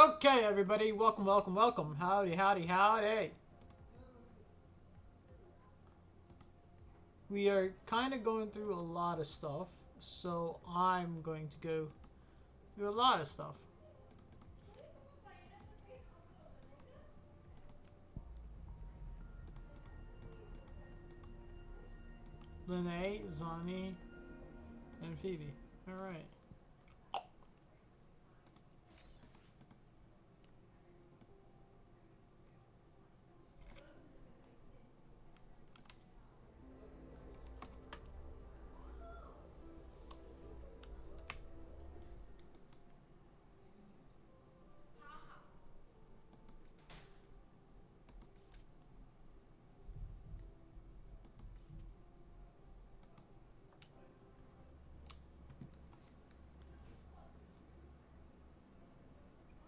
Okay, everybody, welcome, welcome, welcome. Howdy, howdy, howdy. We are kind of going through a lot of stuff, so I'm going to go through a lot of stuff. Lene, Zani, and Phoebe. Alright.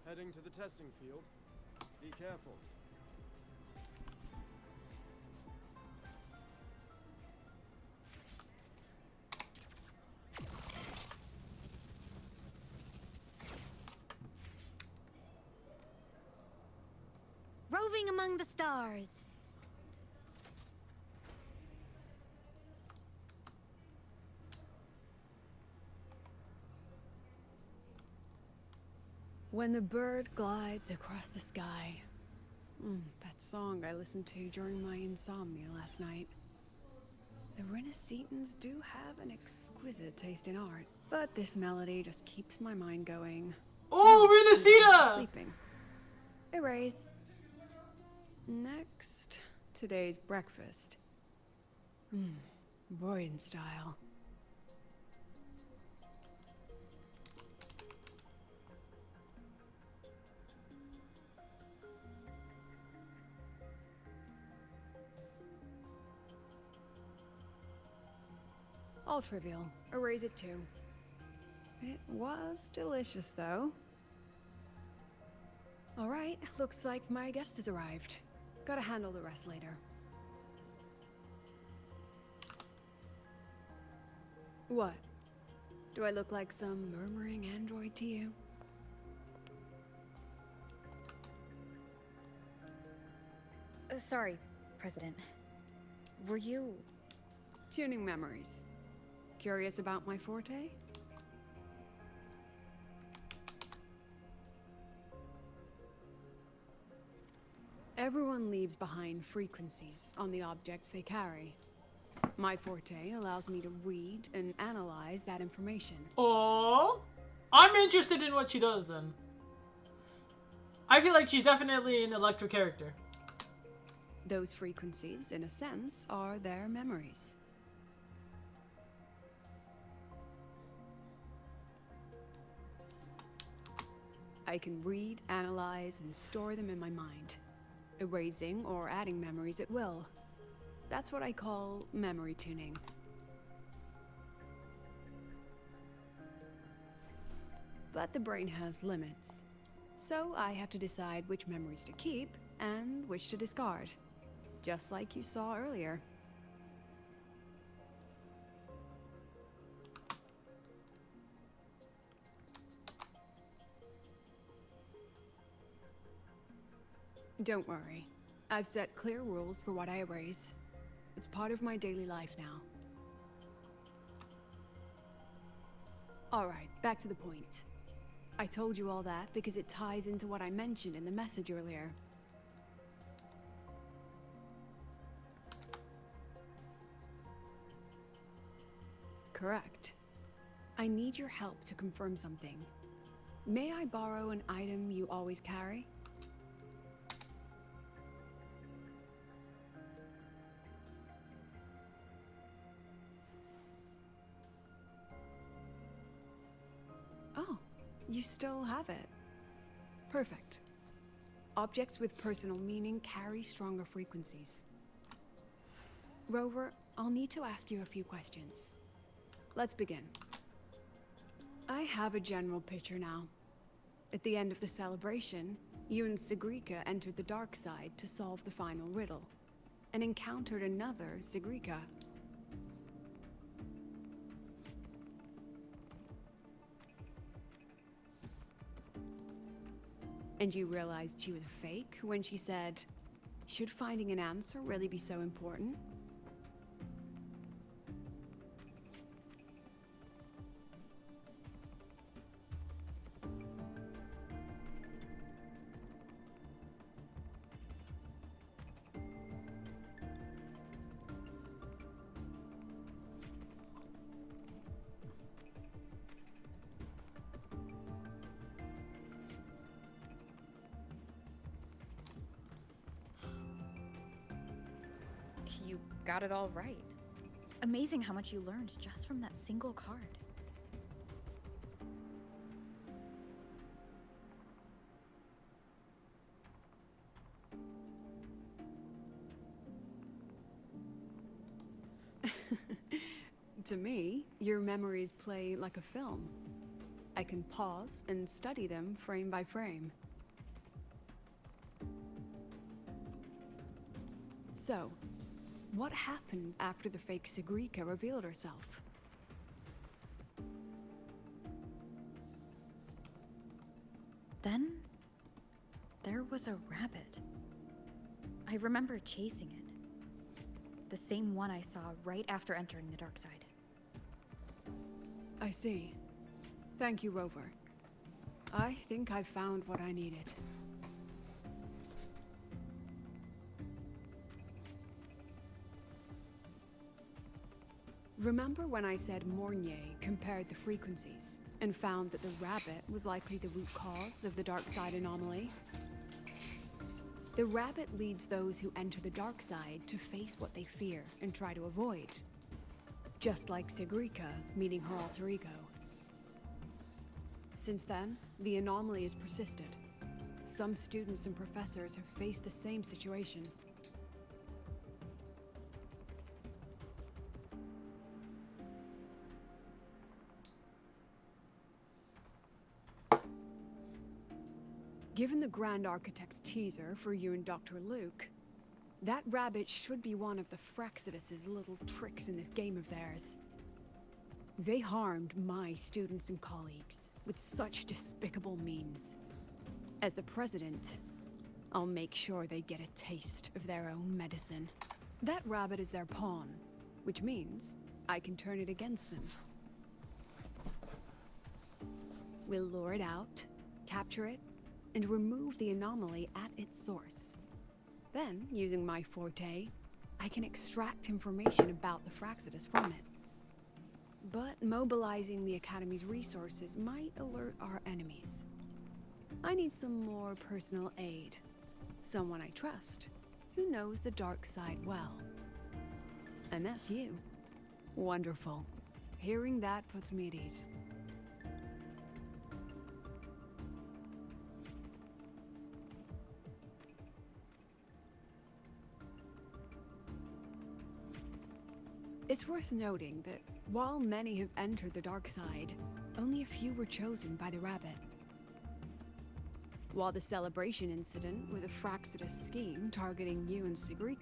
Heading to the testing field. Be careful. Roving among the stars. When the bird glides across the sky. That song I listened to during my insomnia last night. The Renaissance do have an exquisite taste in art, but this melody just keeps my mind going. Oh, Renacita! Sleeping. Erase. Next, today's breakfast. Boyan style. All trivial. Erase it too. It was delicious, though. Alright, looks like my guest has arrived. Gotta handle the rest later. What? Do I look like some murmuring android to you? Sorry, President. Were you... Tuning memories. Curious about my forte? Everyone leaves behind frequencies on the objects they carry. My forte allows me to read and analyze that information. Oh, I'm interested in what she does then. I feel like she's definitely an Electro character. Those frequencies, in a sense, are their memories. I can read, analyze, and store them in my mind, erasing or adding memories at will. That's what I call memory tuning. But the brain has limits, so I have to decide which memories to keep and which to discard, just like you saw earlier. Don't worry. I've set clear rules for what I erase. It's part of my daily life now. Alright, back to the point. I told you all that because it ties into what I mentioned in the message earlier. Correct. I need your help to confirm something. May I borrow an item you always carry? Oh, you still have it. Perfect. Objects with personal meaning carry stronger frequencies. Rover, I'll need to ask you a few questions. Let's begin. I have a general picture now. At the end of the celebration, you and Segue entered the dark side to solve the final riddle, and encountered another Segue. And you realized she was fake when she said, should finding an answer really be so important? You got it all right. Amazing how much you learned just from that single card. To me, your memories play like a film. I can pause and study them frame by frame. So, what happened after the fake Segue revealed herself? Then, there was a rabbit. I remember chasing it. The same one I saw right after entering the dark side. I see. Thank you, Rover. I think I've found what I needed. Remember when I said Mornier compared the frequencies and found that the rabbit was likely the root cause of the dark side anomaly? The rabbit leads those who enter the dark side to face what they fear and try to avoid. Just like Segue meeting her alter ego. Since then, the anomaly has persisted. Some students and professors have faced the same situation. Given the Grand Architect's teaser for you and Dr. Luke, that rabbit should be one of the Fraxidus' little tricks in this game of theirs. They harmed my students and colleagues with such despicable means. As the president, I'll make sure they get a taste of their own medicine. That rabbit is their pawn, which means I can turn it against them. We'll lure it out, capture it, and remove the anomaly at its source. Then, using my forte, I can extract information about the Fraxidus from it. But mobilizing the Academy's resources might alert our enemies. I need some more personal aid. Someone I trust, who knows the dark side well. And that's you. Wonderful. Hearing that puts me at ease. It's worth noting that while many have entered the dark side, only a few were chosen by the rabbit. While the celebration incident was a Fraxidus scheme targeting you and Segue,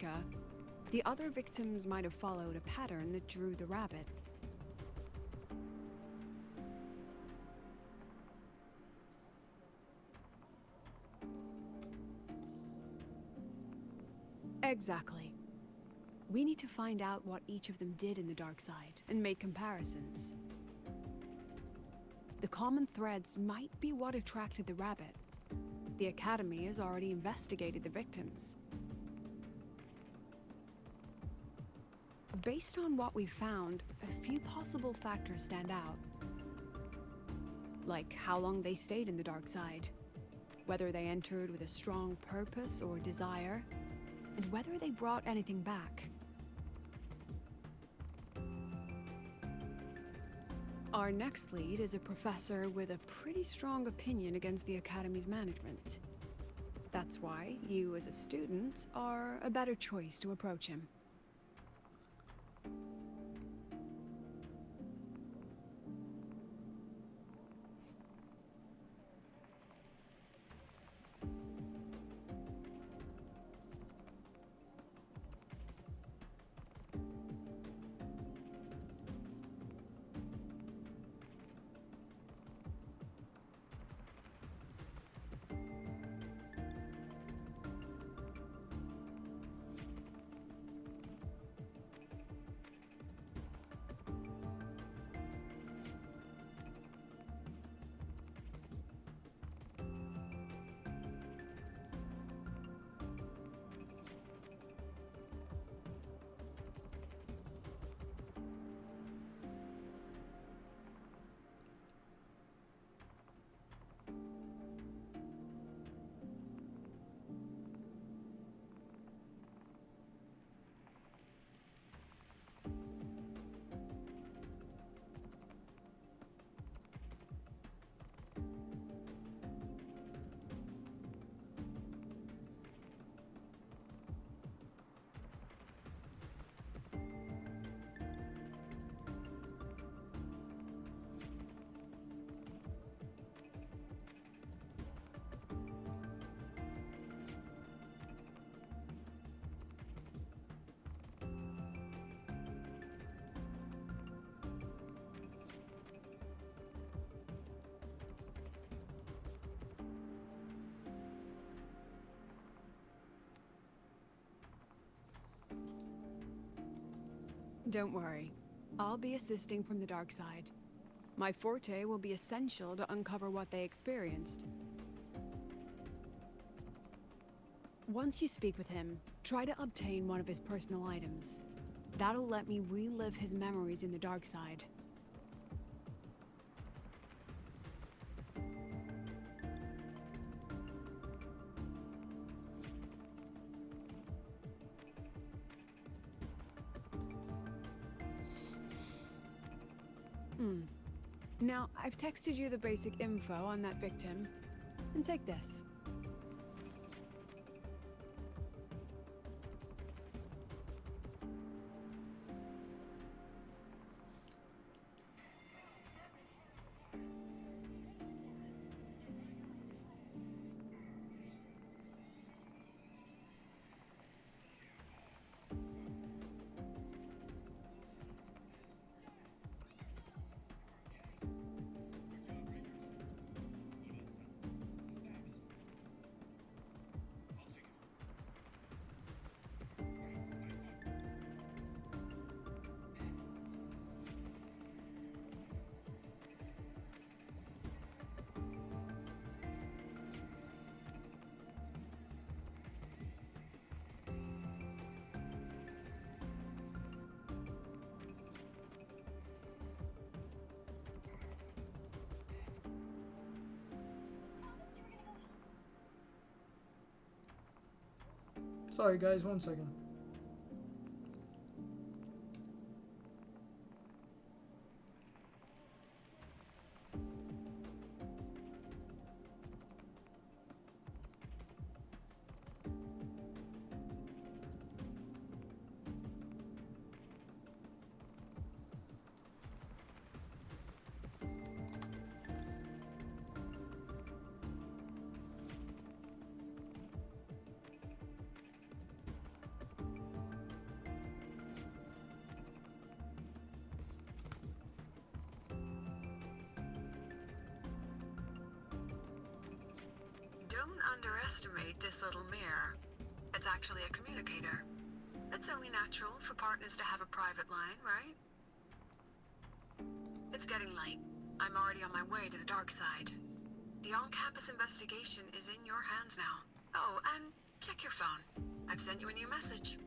the other victims might have followed a pattern that drew the rabbit. Exactly. We need to find out what each of them did in the dark side and make comparisons. The common threads might be what attracted the rabbit. The Academy has already investigated the victims. Based on what we've found, a few possible factors stand out. Like how long they stayed in the dark side, whether they entered with a strong purpose or desire, and whether they brought anything back. Our next lead is a professor with a pretty strong opinion against the Academy's management. That's why you, as a student, are a better choice to approach him. Don't worry. I'll be assisting from the dark side. My forte will be essential to uncover what they experienced. Once you speak with him, try to obtain one of his personal items. That'll let me relive his memories in the dark side. Now, I've texted you the basic info on that victim. And take this. Sorry guys, 1 second. Don't underestimate this little mirror. It's actually a communicator. It's only natural for partners to have a private line, right? It's getting late. I'm already on my way to the dark side. The on-campus investigation is in your hands now. Oh, and check your phone. I've sent you a new message.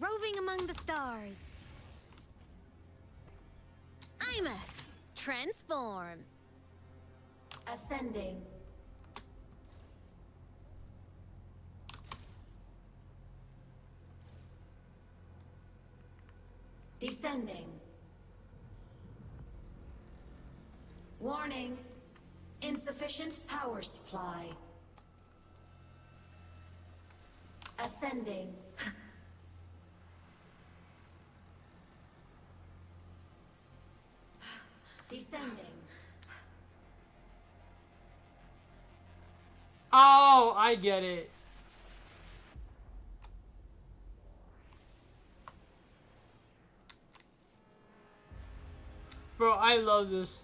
Roving among the stars. I'm a transform. Ascending. Descending. Warning. Insufficient power supply. Ascending. Descending. Oh, I get it. Bro, I love this.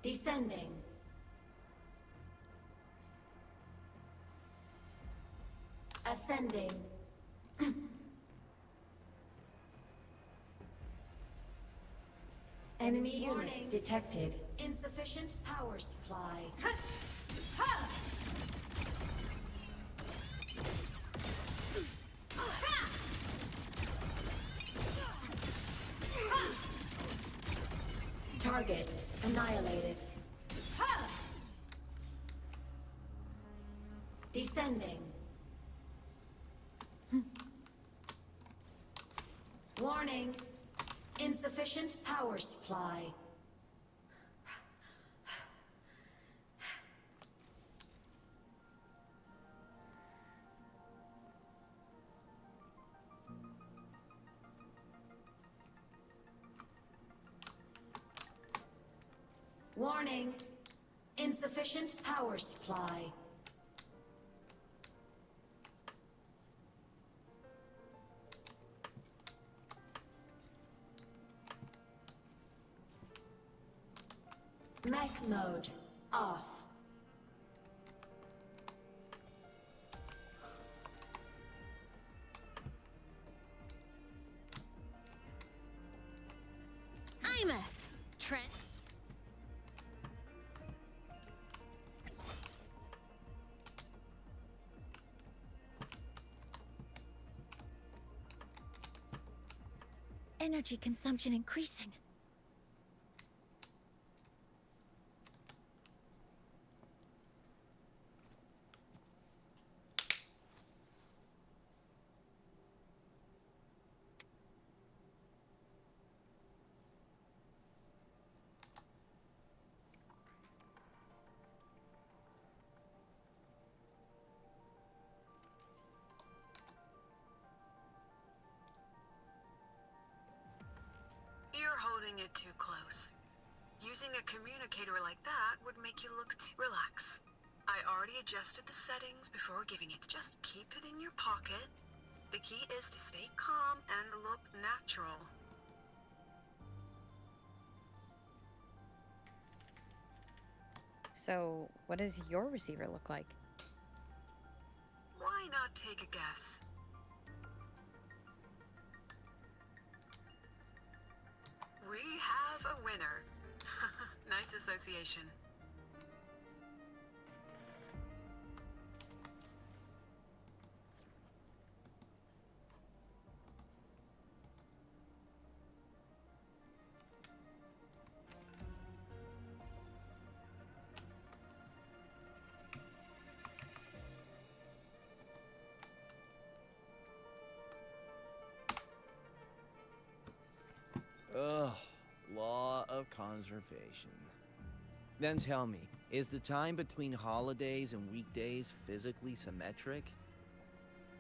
Descending. Ascending. Enemy unit detected. Insufficient power supply. Target annihilated. Descending. Warning. Insufficient power supply. Warning. Insufficient power supply. Mech mode off. I'm a Trent. Energy consumption increasing. You're holding it too close. Using a communicator like that would make you look too... Relax. I already adjusted the settings before giving it. Just keep it in your pocket. The key is to stay calm and look natural. So, what does your receiver look like? Why not take a guess? We have a winner. Nice association. Ugh, law of conservation. Then tell me, is the time between holidays and weekdays physically symmetric?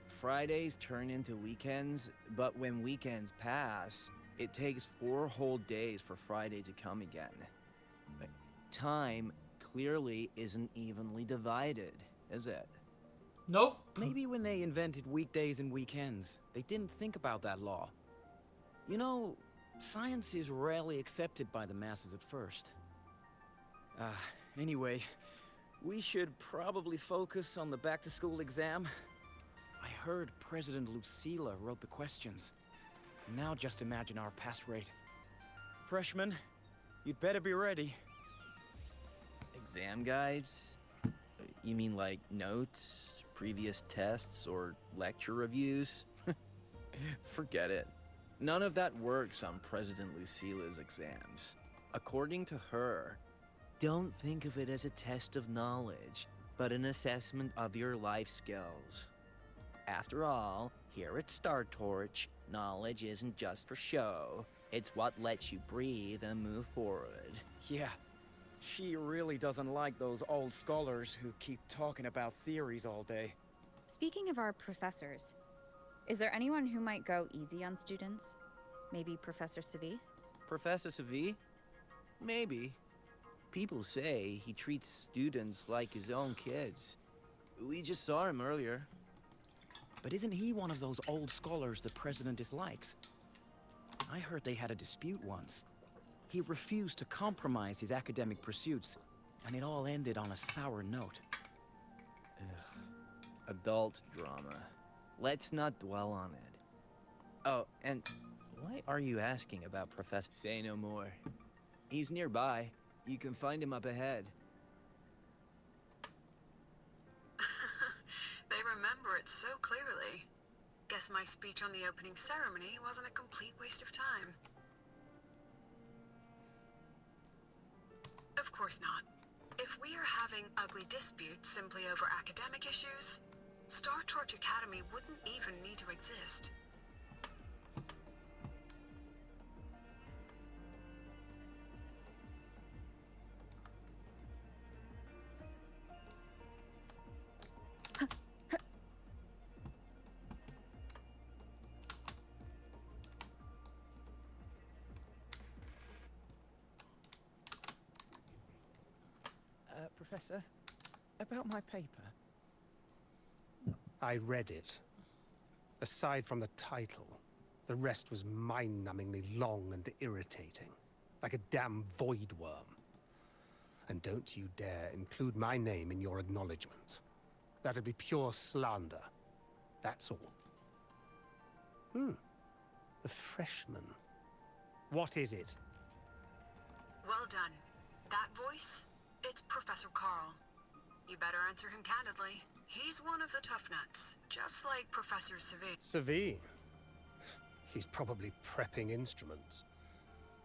Fridays turn into weekends, but when weekends pass, it takes 4 whole days for Friday to come again. But time clearly isn't evenly divided, is it? Nope. Maybe when they invented weekdays and weekends, they didn't think about that law. You know, science is rarely accepted by the masses at first. Anyway, we should probably focus on the back-to-school exam. I heard President Lucilla wrote the questions. Now just imagine our pass rate. Freshmen, you'd better be ready. Exam guides? You mean like notes, previous tests, or lecture reviews? Forget it. None of that works on President Lucilla's exams. According to her, don't think of it as a test of knowledge, but an assessment of your life skills. After all, here at Star Torch, knowledge isn't just for show. It's what lets you breathe and move forward. Yeah, she really doesn't like those old scholars who keep talking about theories all day. Speaking of our professors, is there anyone who might go easy on students? Maybe Professor Segue? Professor Segue? Maybe. People say he treats students like his own kids. We just saw him earlier. But isn't he one of those old scholars the president dislikes? I heard they had a dispute once. He refused to compromise his academic pursuits, and it all ended on a sour note. Ugh. Adult drama. Let's not dwell on it. Oh, and why are you asking about Professor? Say no more. He's nearby. You can find him up ahead. They remember it so clearly. Guess my speech on the opening ceremony wasn't a complete waste of time. Of course not. If we are having ugly disputes simply over academic issues, Star Torch Academy wouldn't even need to exist. Professor. About my paper. I read it. Aside from the title, the rest was mind-numbingly long and irritating. Like a damn void worm. And don't you dare include my name in your acknowledgements. That'd be pure slander. That's all. A freshman. What is it? Well done. That voice? It's Professor Carl. You better answer him candidly. He's one of the tough nuts, just like Professor Segue. Segue. He's probably prepping instruments.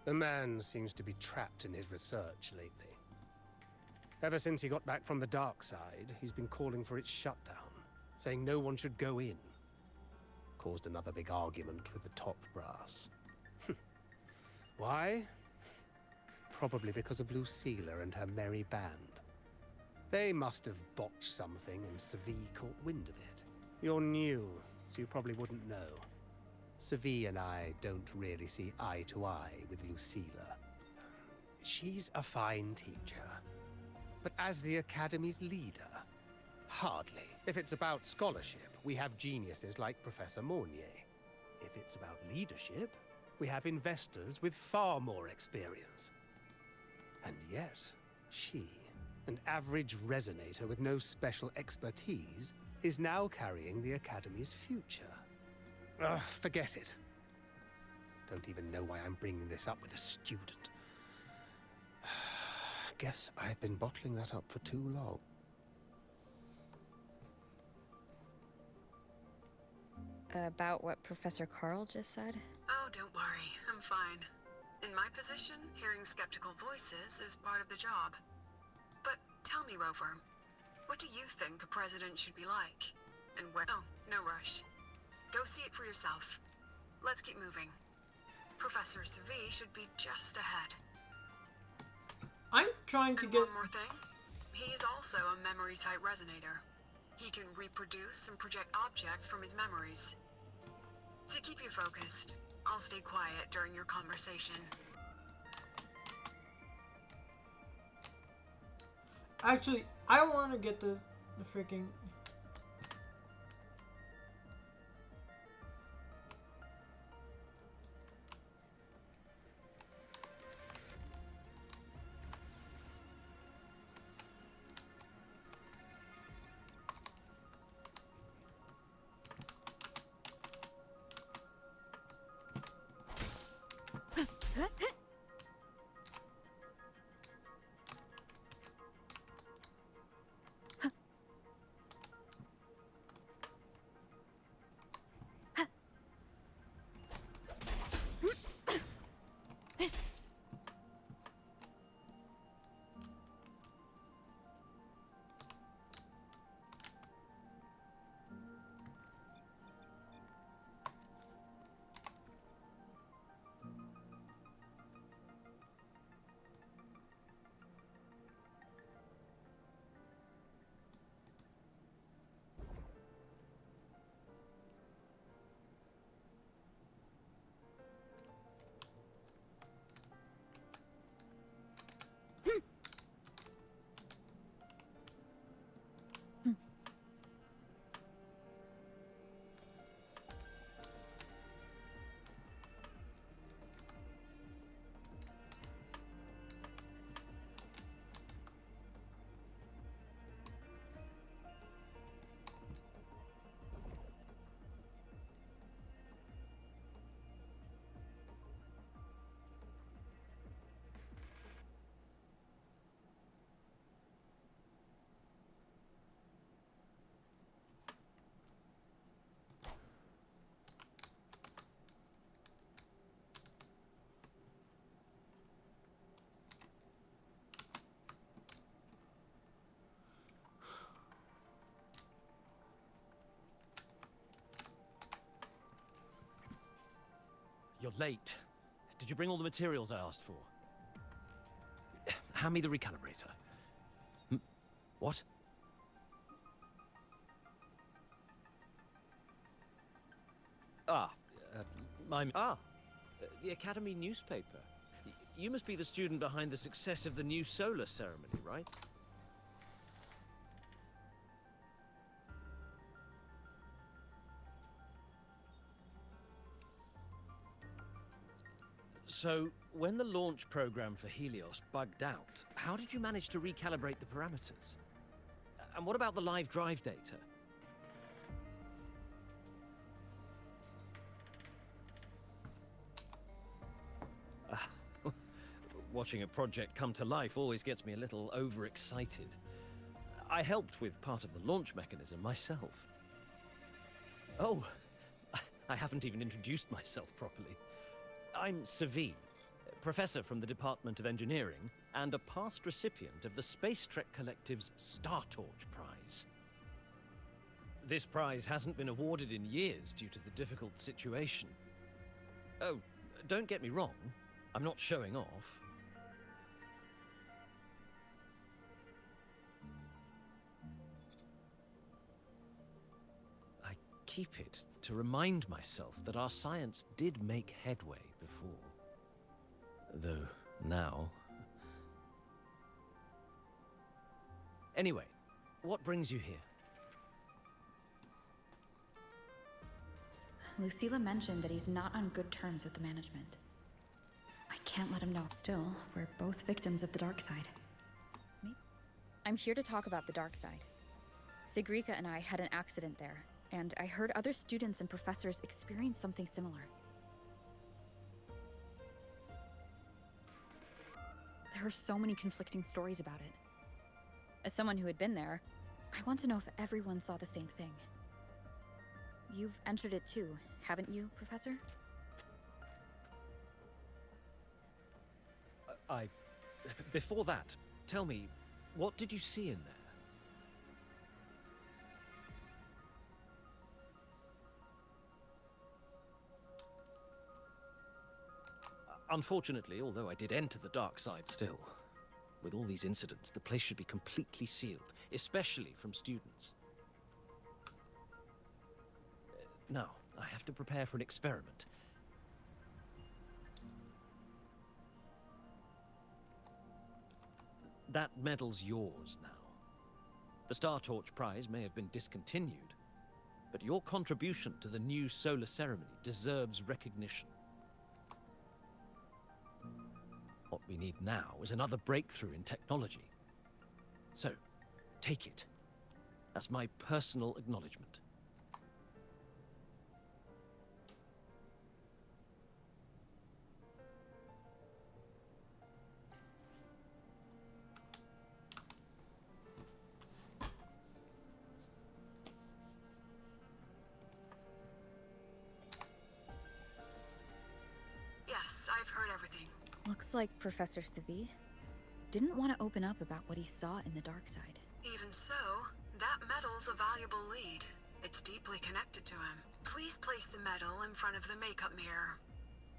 The man seems to be trapped in his research lately. Ever since he got back from the dark side, he's been calling for its shutdown, saying no one should go in. Caused another big argument with the top brass. Why? Probably because of Lucilla and her merry band. They must have botched something and Segue caught wind of it. You're new, so you probably wouldn't know. Segue and I don't really see eye to eye with Lucilla. She's a fine teacher. But as the Academy's leader, hardly. If it's about scholarship, we have geniuses like Professor Mornier. If it's about leadership, we have investors with far more experience. And yet, she, an average resonator with no special expertise, is now carrying the Academy's future. Ugh, forget it. Don't even know why I'm bringing this up with a student. Guess I've been bottling that up for too long. About what Professor Carl just said? Oh, don't worry. I'm fine. In my position, hearing skeptical voices is part of the job. But tell me, Rover, what do you think a president should be like? And where? Oh, no rush. Go see it for yourself. Let's keep moving. Professor Segue should be just ahead. I'm trying to And get... one more thing. He is also a memory-type resonator. He can reproduce and project objects from his memories. To keep you focused, I'll stay quiet during your conversation. Actually, I want to get the freaking... You're late. Did you bring all the materials I asked for? Hand me the recalibrator. What? The Academy newspaper. You must be the student behind the success of the new solar ceremony, right? So, when the launch program for Helios bugged out, how did you manage to recalibrate the parameters? And what about the live drive data? Watching a project come to life always gets me a little overexcited. I helped with part of the launch mechanism myself. Oh, I haven't even introduced myself properly. I'm Segue, professor from the Department of Engineering, and a past recipient of the Space Trek Collective's Star Torch Prize. This prize hasn't been awarded in years due to the difficult situation. Oh, don't get me wrong, I'm not showing off. I keep it to remind myself that our science did make headway before. Though now... Anyway, what brings you here? Lucilla mentioned that he's not on good terms with the management. I can't let him know. Still, we're both victims of the dark side. Me? I'm here to talk about the dark side. Segue and I had an accident there, and I heard other students and professors experience something similar. There are so many conflicting stories about it. As someone who had been there, I want to know if everyone saw the same thing. You've entered it too, haven't you, Professor? Before that, tell me, what did you see in there? Unfortunately, although I did enter the dark side still, with all these incidents, the place should be completely sealed, especially from students. Now, I have to prepare for an experiment. That medal's yours now. The Star Torch Prize may have been discontinued, but your contribution to the new solar ceremony deserves recognition. What we need now is another breakthrough in technology. So, take it as my personal acknowledgement. Yes, I've heard everything. Looks like Professor Segue didn't want to open up about what he saw in the dark side. Even so, that medal's a valuable lead. It's deeply connected to him. Please place the medal in front of the makeup mirror.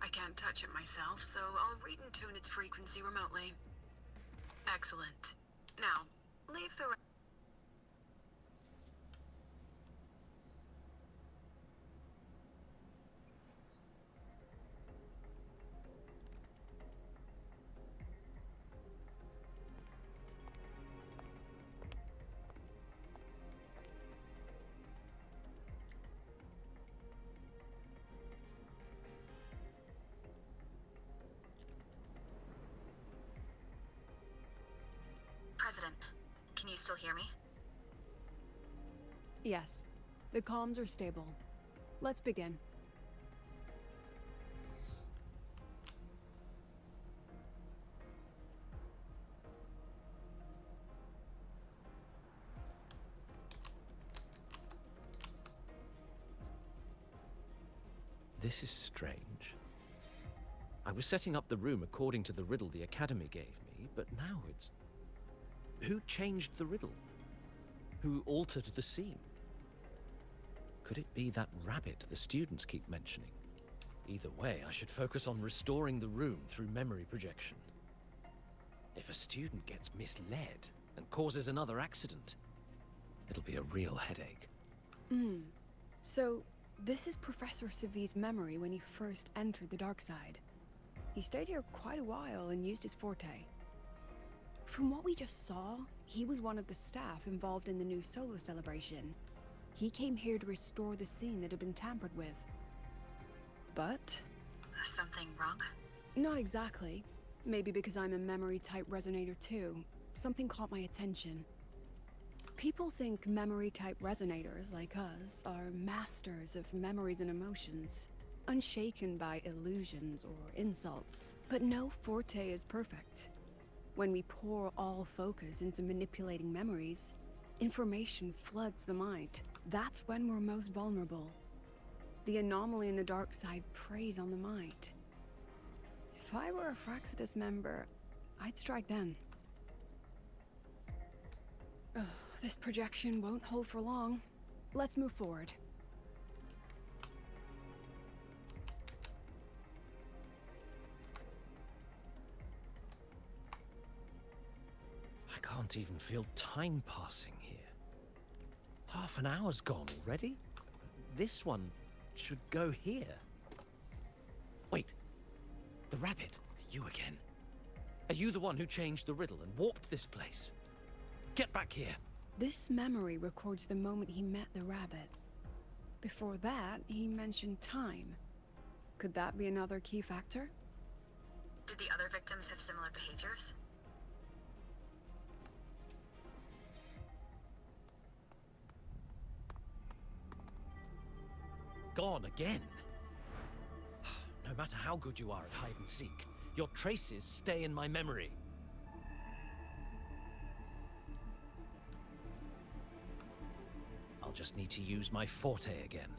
I can't touch it myself, so I'll read and tune its frequency remotely. Excellent. Now, leave the... President, can you still hear me? Yes. The comms are stable. Let's begin. This is strange. I was setting up the room according to the riddle the Academy gave me, but now it's... Who changed the riddle? Who altered the scene? Could it be that rabbit the students keep mentioning? Either way, I should focus on restoring the room through memory projection. If a student gets misled and causes another accident, it'll be a real headache. So, this is Professor Segue's memory when he first entered the dark side. He stayed here quite a while and used his forte. From what we just saw, he was one of the staff involved in the new solar celebration. He came here to restore the scene that had been tampered with. But... Something wrong? Not exactly. Maybe because I'm a memory-type resonator too. Something caught my attention. People think memory-type resonators like us are masters of memories and emotions, unshaken by illusions or insults. But no forte is perfect. When we pour all focus into manipulating memories, information floods the mind. That's when we're most vulnerable. The anomaly in the dark side preys on the mind. If I were a Fraxidus member, I'd strike then. Ugh, this projection won't hold for long. Let's move forward. I can't even feel time passing here. Half an hour's gone already? This one should go here. Wait. The rabbit, you again. Are you the one who changed the riddle and warped this place? Get back here. This memory records the moment he met the rabbit. Before that, he mentioned time. Could that be another key factor? Did the other victims have similar behaviors? Gone again? No matter how good you are at hide and seek, your traces stay in my memory. I'll just need to use my forte again.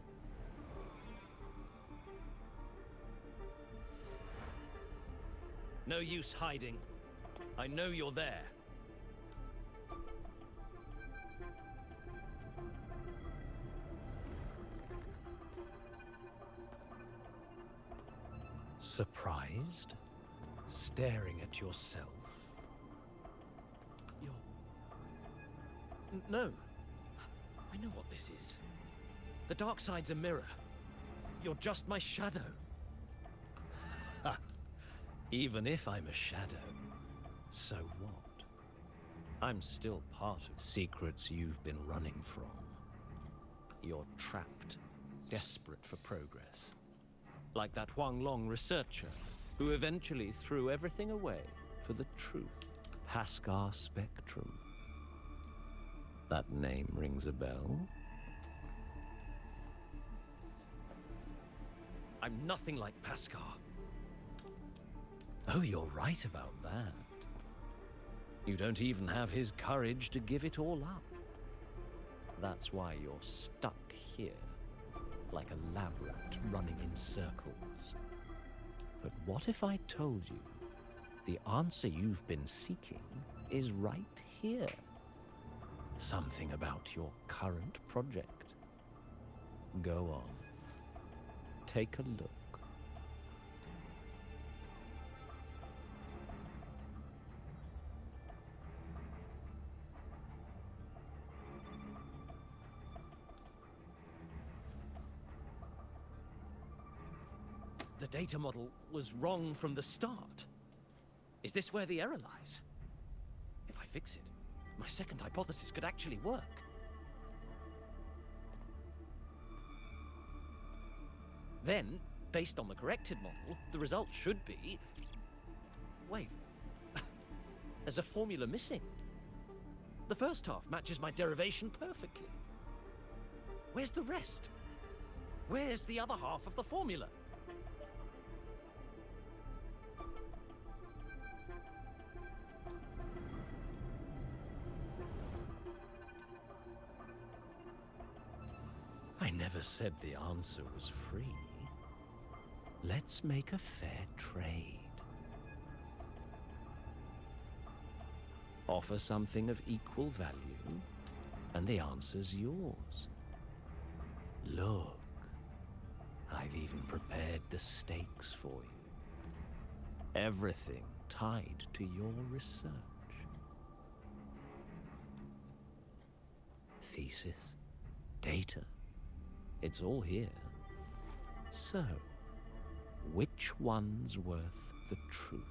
No use hiding. I know you're there. Surprised? Staring at yourself? No. I know what this is. The dark side's a mirror. You're just my shadow. Ha! Even if I'm a shadow, so what? I'm still part of secrets you've been running from. You're trapped, desperate for progress. Like that Huanglong researcher, who eventually threw everything away for the truth. Pascar Spectrum. That name rings a bell? I'm nothing like Pascar. Oh, you're right about that. You don't even have his courage to give it all up. That's why you're stuck here, like a lab rat running in circles. But what if I told you the answer you've been seeking is right here? Something about your current project. Go on. Take a look. The data model was wrong from the start. Is this where the error lies? If I fix it, my second hypothesis could actually work. Then, based on the corrected model, the result should be... Wait. There's a formula missing. The first half matches my derivation perfectly. Where's the rest? Where's the other half of the formula? I never said the answer was free. Let's make a fair trade. Offer something of equal value, and the answer's yours. Look, I've even prepared the stakes for you. Everything tied to your research. Thesis, data, it's all here. So, which one's worth the truth?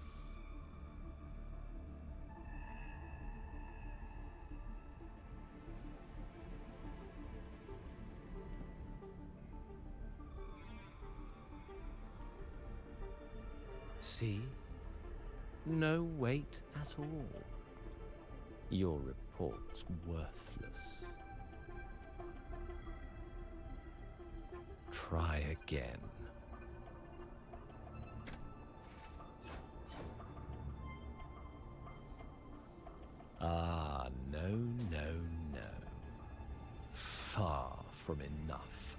See? No weight at all. Your report's worthless. Try again. Ah, no, no, no. Far from enough.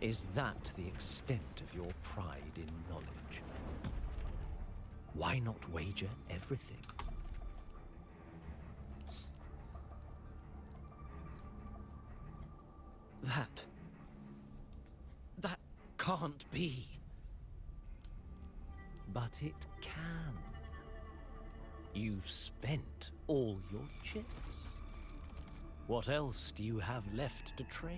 Is that the extent of your pride in knowledge? Why not wager everything? That can't be. But it can. You've spent all your chips. What else do you have left to trade?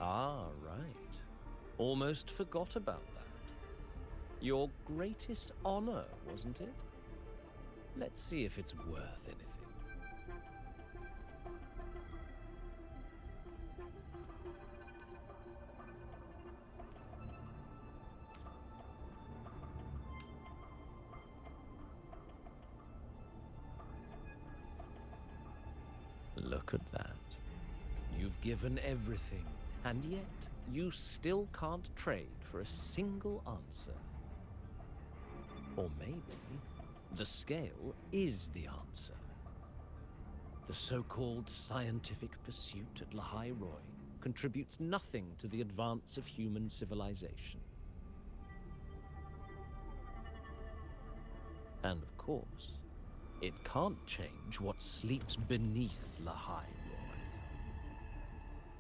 Ah, right. Almost forgot about that. Your greatest honor, wasn't it? Let's see if it's worth anything. Look at that. You've given everything, and yet you still can't trade for a single answer. Or maybe the scale is the answer. The so-called scientific pursuit at Lahai-Roi contributes nothing to the advance of human civilization. And of course, it can't change what sleeps beneath Lahai-Roi.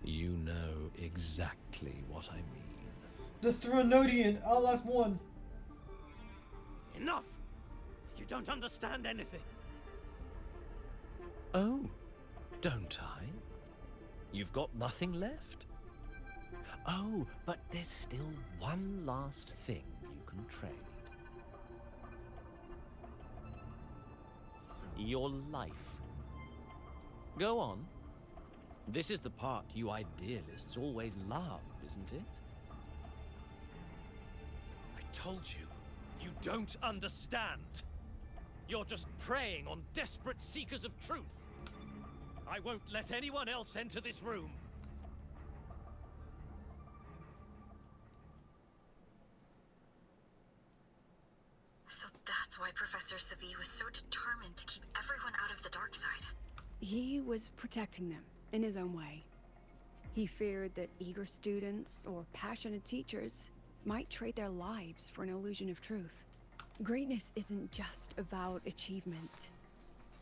You know exactly what I mean. The Thronodian, LF1. Enough! You don't understand anything. Oh, don't I? You've got nothing left. Oh, but there's still one last thing you can trade. Your life. Go on. This is the part you idealists always love, isn't it? I told you, you don't understand. You're just preying on desperate seekers of truth. I won't let anyone else enter this room. So that's why Professor Segue was so determined to keep everyone out of the dark side. He was protecting them in his own way. He feared that eager students or passionate teachers might trade their lives for an illusion of truth. Greatness isn't just about achievement.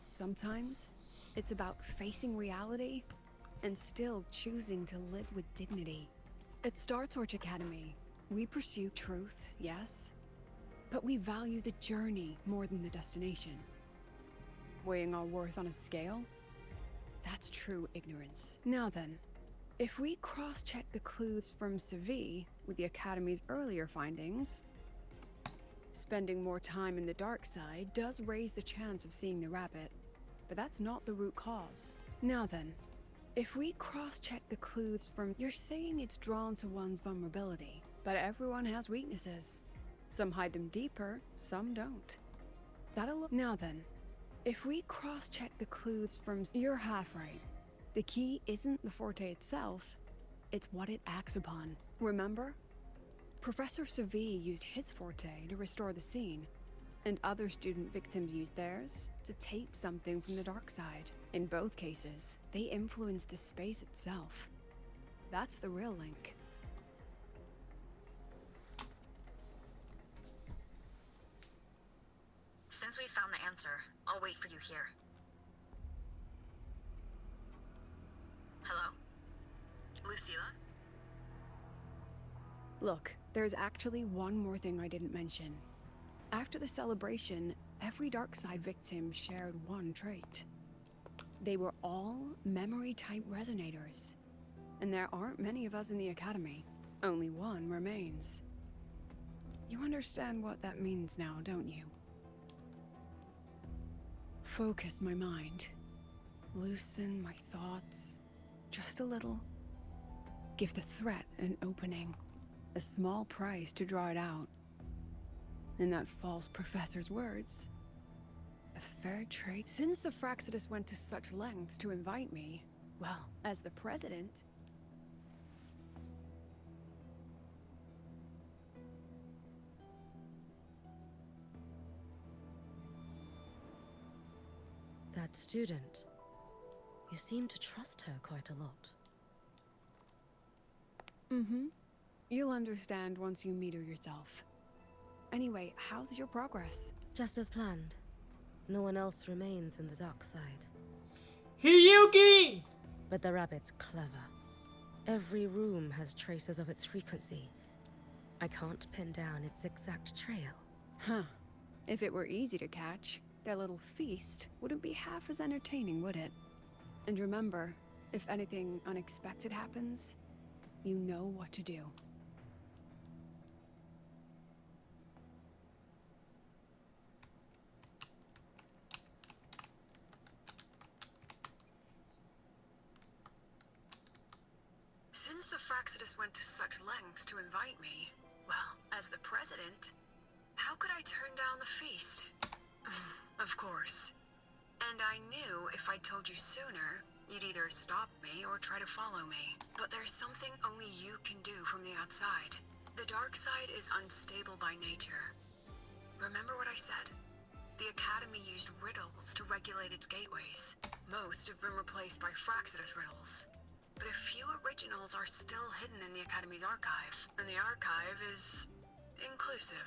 Sometimes it's about facing reality and still choosing to live with dignity. At Star Torch Academy, we pursue truth, yes, but we value the journey more than the destination. Weighing our worth on a scale? That's true ignorance. Now then, if we cross-check the clues from Segue with the Academy's earlier findings, spending more time in the dark side does raise the chance of seeing the rabbit, but that's not the root cause. Now then, if we cross-check the clues from... You're saying it's drawn to one's vulnerability, but everyone has weaknesses. Some hide them deeper, some don't. Now then, if we cross-check the clues from... You're half right. The key isn't the forte itself, it's what it acts upon. Remember? Professor Segue used his forte to restore the scene, and other student victims used theirs to take something from the dark side. In both cases, they influenced the space itself. That's the real link. Since we found the answer, I'll wait for you here. Hello? Lucilla? Look, there's actually one more thing I didn't mention. After the celebration, every Darkside victim shared one trait. They were all memory-type resonators. And there aren't many of us in the Academy. Only one remains. You understand what that means now, don't you? Focus my mind. Loosen my thoughts. Just a little. Give the threat an opening. A small price to draw it out. In that false professor's words, a fair trade. Since the Fraxidus went to such lengths to invite me, well, as the president... That student. You seem to trust her quite a lot. Mm-hmm. You'll understand once you meet her yourself. Anyway, how's your progress? Just as planned. No one else remains in the dark side. Hiyuki! But the rabbit's clever. Every room has traces of its frequency. I can't pin down its exact trail. Huh. If it were easy to catch, that little feast wouldn't be half as entertaining, would it? And remember, if anything unexpected happens, you know what to do. Since the Fraxidus went to such lengths to invite me, well, as the president, how could I turn down the feast? Of course. And I knew if I told you sooner, you'd either stop me or try to follow me. But there's something only you can do from the outside. The dark side is unstable by nature. Remember what I said? The Academy used riddles to regulate its gateways. Most have been replaced by Fraxidus riddles. But a few originals are still hidden in the Academy's archive. And the archive is... inclusive.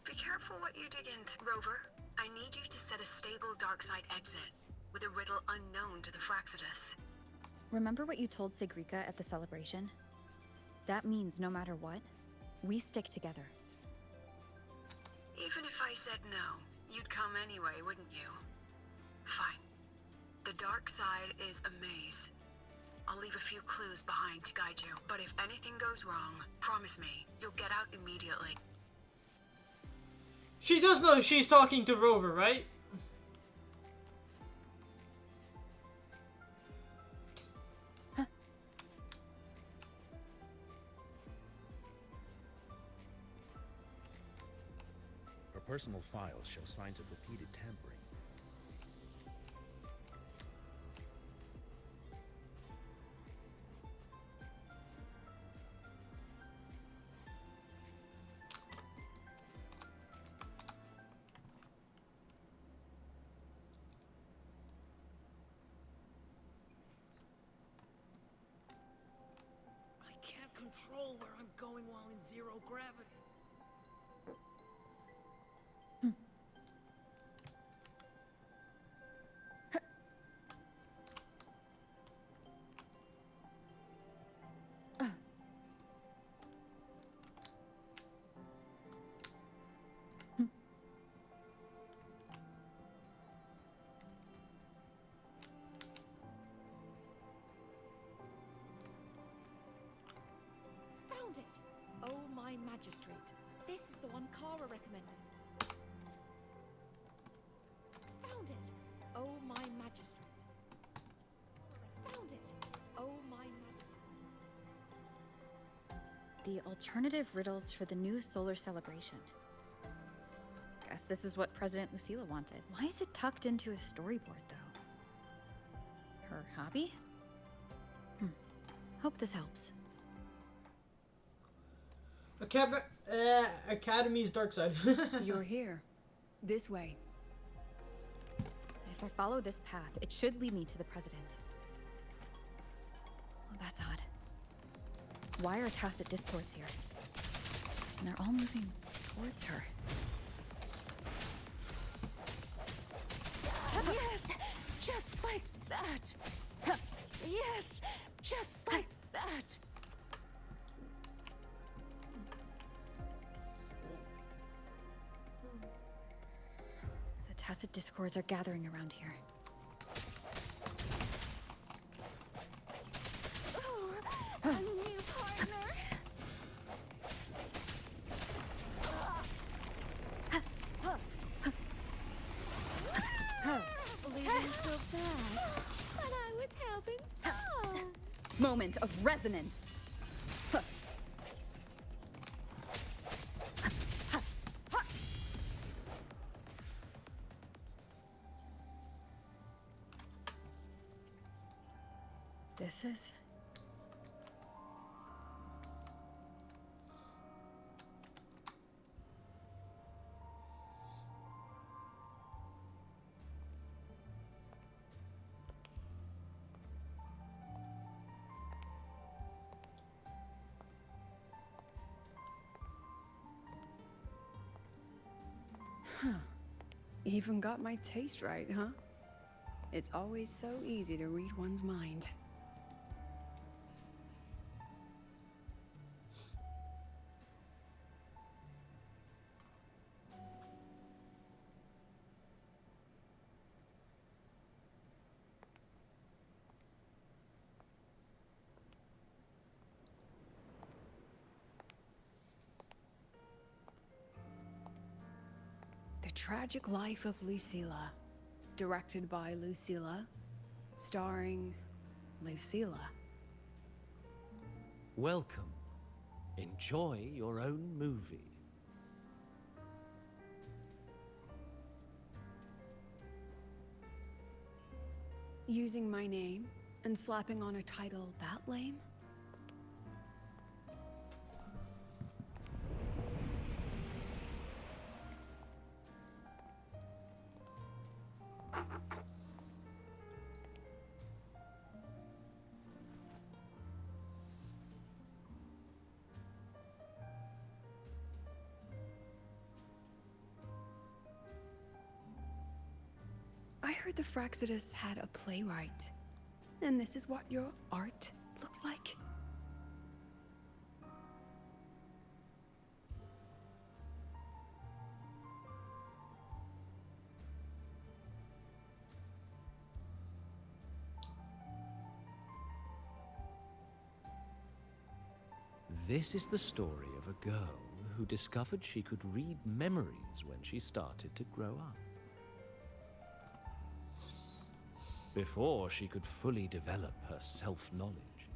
Be careful what you dig into, Rover. I need you to set a stable darkside exit, with a riddle unknown to the Fraxidus. Remember what you told Segue at the celebration? That means no matter what, we stick together. Even if I said no, you'd come anyway, wouldn't you? Fine. The dark side is a maze. I'll leave a few clues behind to guide you, but if anything goes wrong, promise me, you'll get out immediately. She does know she's talking to Rover, right? Her personal files show signs of repeated tampering. Control where I'm going while in zero gravity. It. Oh, my magistrate. This is the one Kara recommended. Found it. Oh, my magistrate. Found it. Oh, my magistrate. The alternative riddles for the new solar celebration. Guess this is what President Lucila wanted. Why is it tucked into a storyboard, though? Her hobby? Hope this helps. Academy's dark side. You're here. This way. If I follow this path, it should lead me to the president. Oh, that's odd. Why are tacit discords here? And they're all moving towards her. Yes! Just like that! Yes! Just like that! The tacit discords are gathering around here. Oh, a new partner! Leaving so fast. But I was helping. Oh. moment of resonance. This is... Even got my taste right, huh? It's always so easy to read one's mind. The Tragic Life of Lucilla. Directed by Lucilla. Starring Lucilla. Welcome. Enjoy your own movie. Using my name and slapping on a title that lame? I heard the Fraxidus had a playwright. And this is what your art looks like? This is the story of a girl who discovered she could read memories when she started to grow up. Before she could fully develop her self-knowledge,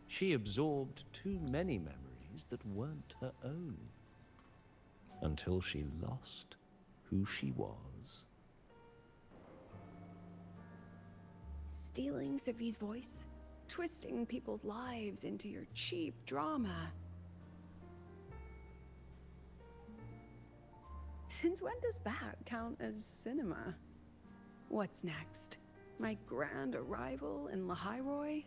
she absorbed too many memories that weren't her own, until she lost who she was. Stealing Savi's voice? Twisting people's lives into your cheap drama. Since when does that count as cinema? What's next? My grand arrival in Lahai-Roi?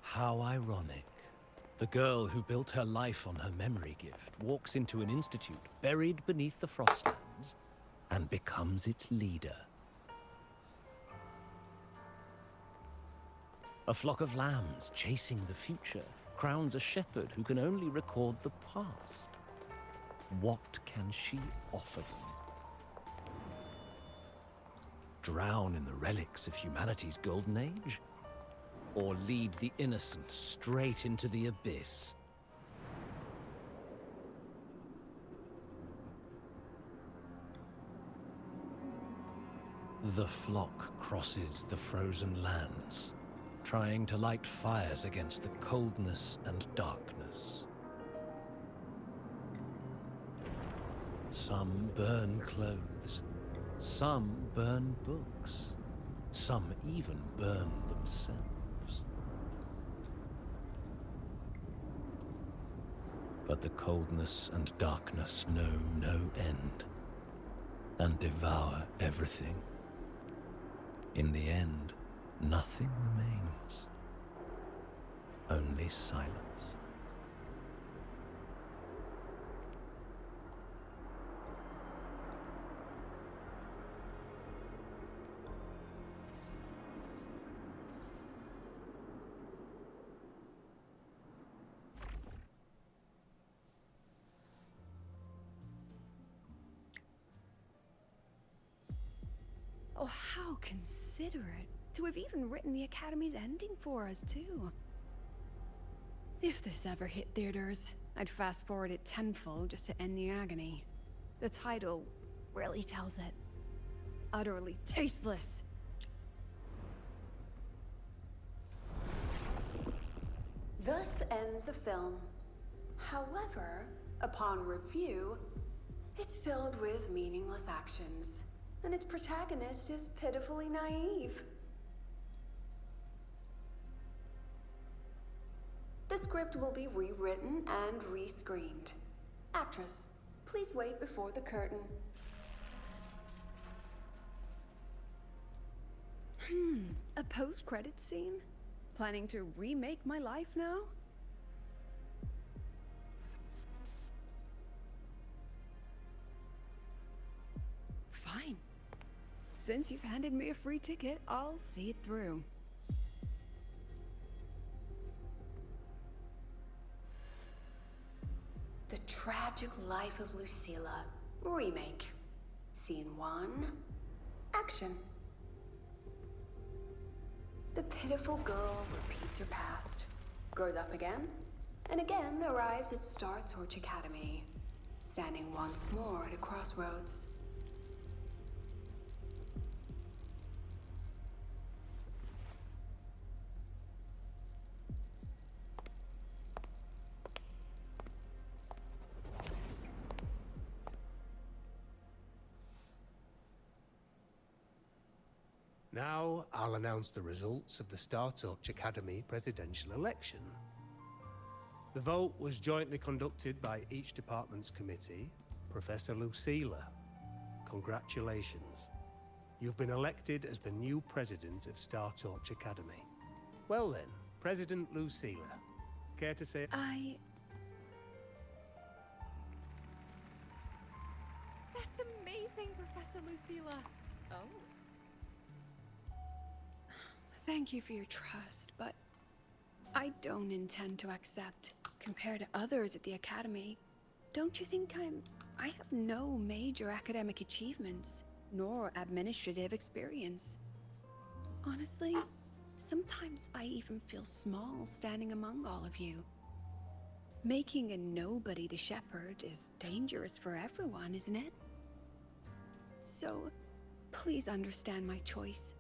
How ironic. The girl who built her life on her memory gift walks into an institute buried beneath the Frostlands and becomes its leader. A flock of lambs chasing the future crowns a shepherd who can only record the past. What can she offer them? Drown in the relics of humanity's golden age? Or lead the innocent straight into the abyss? The flock crosses the frozen lands, trying to light fires against the coldness and darkness. Some burn clothes, some burn books, some even burn themselves. But the coldness and darkness know no end, and devour everything. In the end, nothing remains. Only silence. Oh, how considerate to have even written the Academy's ending for us, too. If this ever hit theaters, I'd fast forward it tenfold just to end the agony. The title really tells it. Utterly tasteless. Thus ends the film. However, upon review, it's filled with meaningless actions, and its protagonist is pitifully naive. The script will be rewritten and rescreened. Actress, please wait before the curtain. A post-credits scene? Planning to remake my life now? Fine. Since you've handed me a free ticket, I'll see it through. The Tragic Life of Lucilla. Remake. Scene 1. Action. The pitiful girl repeats her past, grows up again, and again arrives at Star Torch Academy, standing once more at a crossroads. Now, I'll announce the results of the Star Torch Academy presidential election. The vote was jointly conducted by each department's committee. Professor Lucilla, congratulations. You've been elected as the new president of Star Torch Academy. Well then, President Lucilla, care to say... That's amazing, Professor Lucilla. Oh. Thank you for your trust, but I don't intend to accept. Compared to others at the Academy, don't you think I have no major academic achievements, nor administrative experience? Honestly, sometimes I even feel small standing among all of you. Making a nobody the shepherd is dangerous for everyone, isn't it? So, please understand my choice.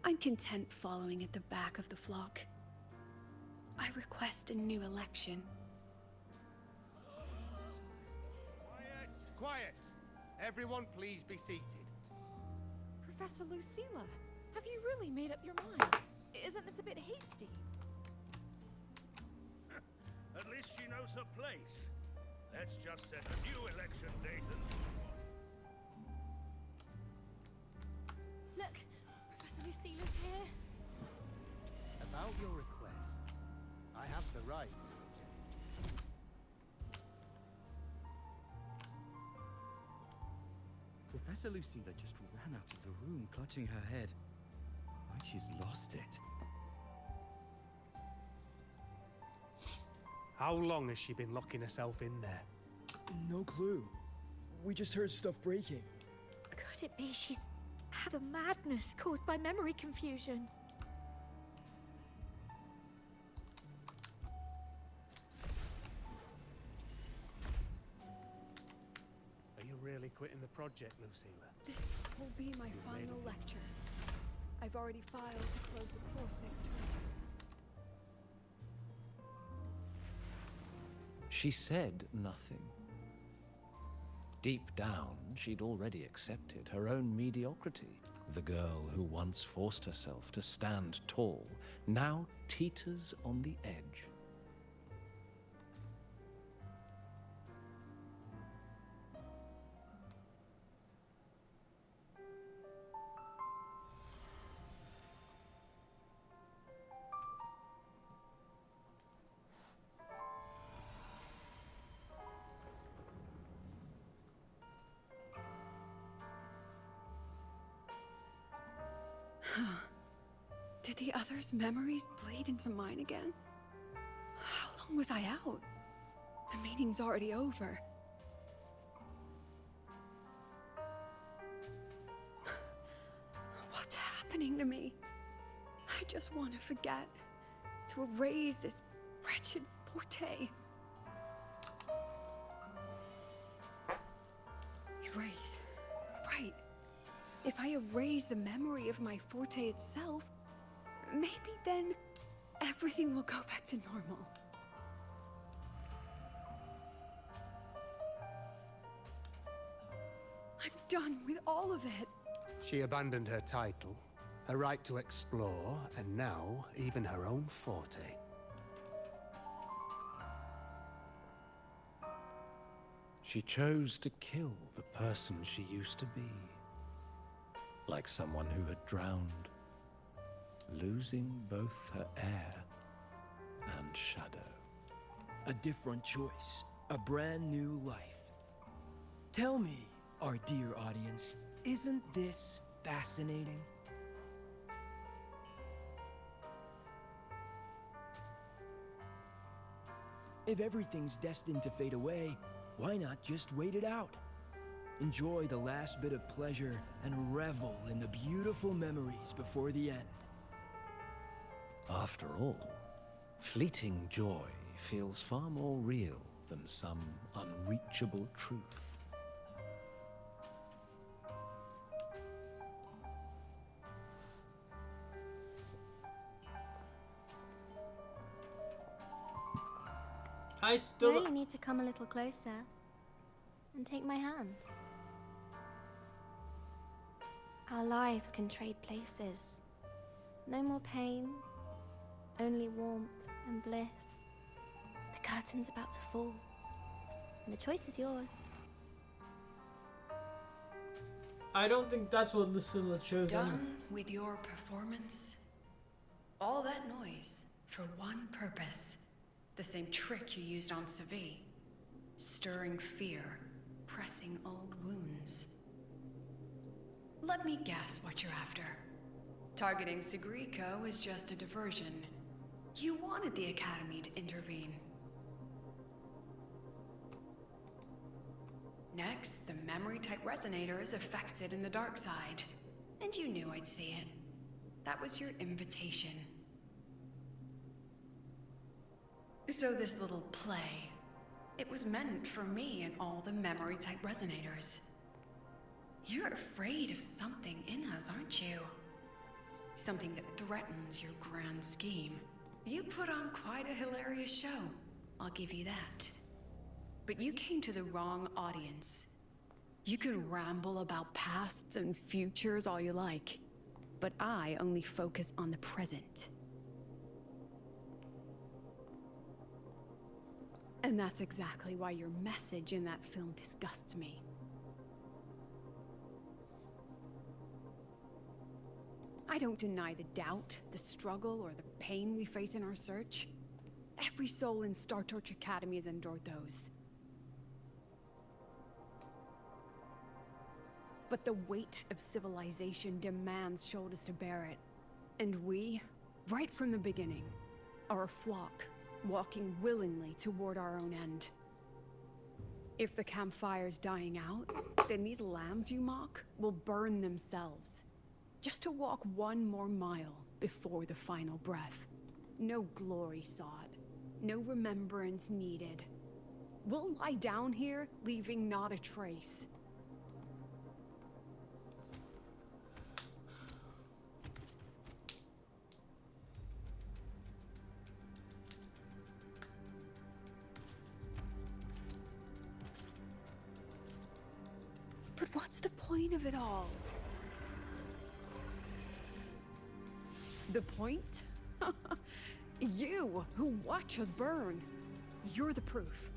I'm content following at the back of the flock. I request a new election. Quiet! Quiet! Everyone please be seated. Professor Lucilla, have you really made up your mind? Isn't this a bit hasty? At least she knows her place. Let's just set a new election date and... Look, Professor Lucilla's here. About your request, I have the right to reject. Professor Lucilla just ran out of the room, clutching her head. Like she's lost it. How long has she been locking herself in there? No clue. We just heard stuff breaking. Could it be she's had a madness caused by memory confusion? Are you really quitting the project, Lucilla? This will be my final lecture. I've already filed to close the course next term. She said nothing. Deep down, she'd already accepted her own mediocrity. The girl who once forced herself to stand tall now teeters on the edge. Did the others' memories bleed into mine again? How long was I out? The meeting's already over. What's happening? happening to me? I just want to forget. To erase this wretched forte. Erase. Right. If I erase the memory of my forte itself, maybe then everything will go back to normal. I'm done with all of it. She abandoned her title, her right to explore, and now even her own forte. She chose to kill the person she used to be. Like someone who had drowned, losing both her air and shadow. A different choice. A brand new life. Tell me, our dear audience, isn't this fascinating? If everything's destined to fade away, why not just wait it out? Enjoy the last bit of pleasure and revel in the beautiful memories before the end. After all, fleeting joy feels far more real than some unreachable truth. I still. Now you need to come a little closer and take my hand. Our lives can trade places. No more pain, only warmth and bliss. The curtain's about to fall, and the choice is yours. I don't think that's what Lucilla chose. Done with your performance? All that noise for one purpose. The same trick you used on Segue. Stirring fear, pressing old wounds. Let me guess what you're after. Targeting Segue was just a diversion. You wanted the Academy to intervene. Next, the memory-type resonator is affected in the dark side. And you knew I'd see it. That was your invitation. So this little play, it was meant for me and all the memory-type resonators. You're afraid of something in us, aren't you? Something that threatens your grand scheme. You put on quite a hilarious show, I'll give you that. But you came to the wrong audience. You can ramble about pasts and futures all you like, but I only focus on the present. And that's exactly why your message in that film disgusts me. I don't deny the doubt, the struggle, or the pain we face in our search. Every soul in Star Torch Academy has endured those. But the weight of civilization demands shoulders to bear it. And we, right from the beginning, are a flock, walking willingly toward our own end. If the campfire's dying out, then these lambs you mock will burn themselves, just to walk one more mile before the final breath. No glory sought, no remembrance needed. We'll lie down here, leaving not a trace. But what's the point of it all? The point? You, who watch us burn. You're the proof.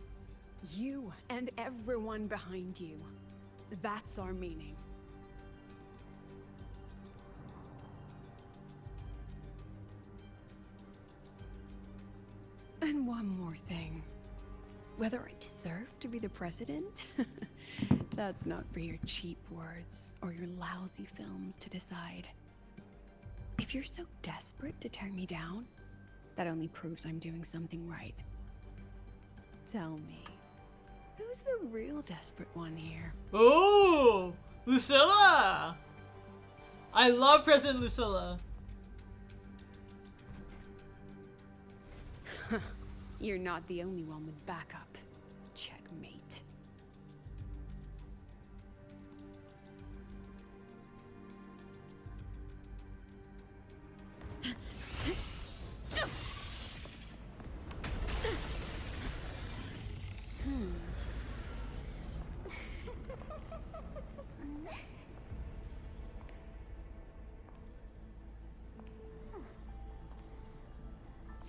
You and everyone behind you. That's our meaning. And one more thing. Whether I deserve to be the president? That's not for your cheap words or your lousy films to decide. If you're so desperate to tear me down, that only proves I'm doing something right. Tell me, who's the real desperate one here? Oh, Lucilla! I love President Lucilla. You're not the only one with backup. Checkmate.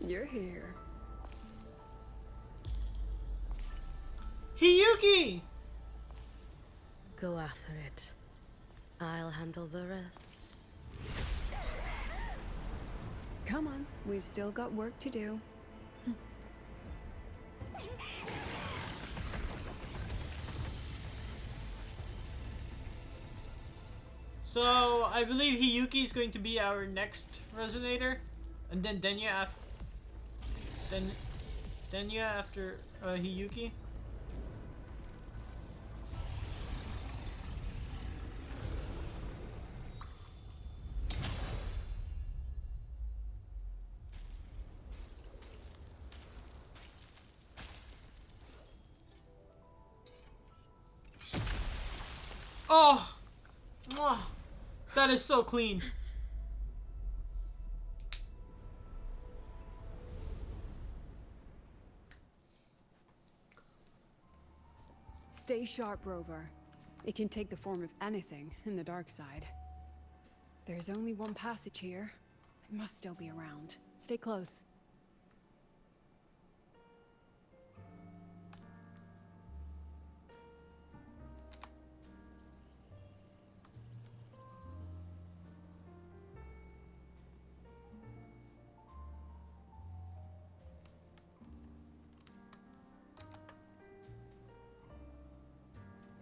You're here. Hiyuki! Go after it. I'll handle the rest. Come on, we've still got work to do. So, I believe Hiyuki is going to be our next resonator. And then Denya after... Denya after Hiyuki. Oh! Mwah. That is so clean. Stay sharp, Rover. It can take the form of anything in the dark side. There's only one passage here. It must still be around. Stay close.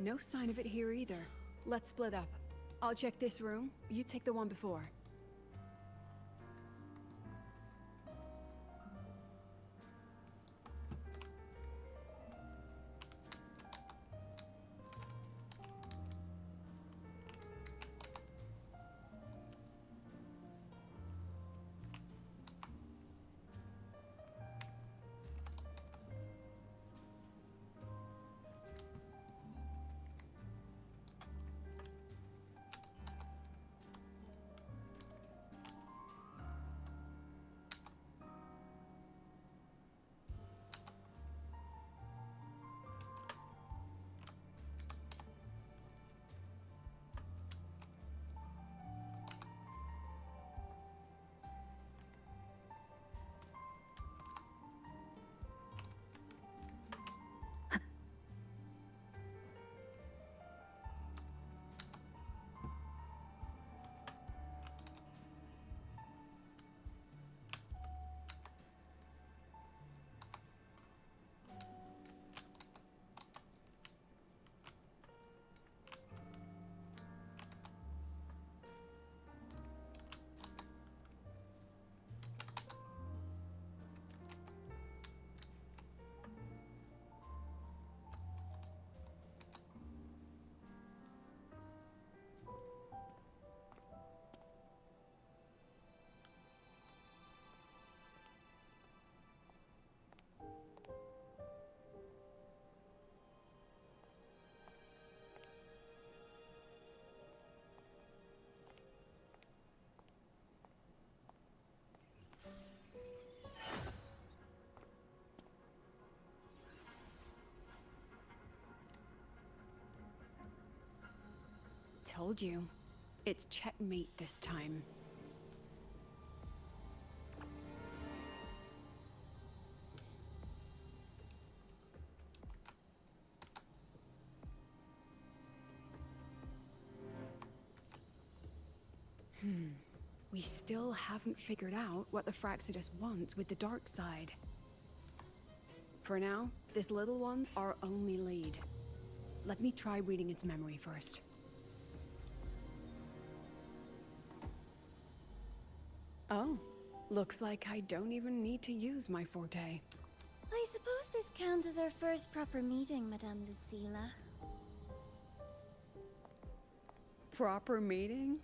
No sign of it here either. Let's split up. I'll check this room. You take the one before. Told you. It's checkmate this time. We still haven't figured out what the Fraxidus wants with the dark side. For now, this little one's our only lead. Let me try reading its memory first. Oh, looks like I don't even need to use my forte. I suppose this counts as our first proper meeting, Madame Lucilla. Proper meeting?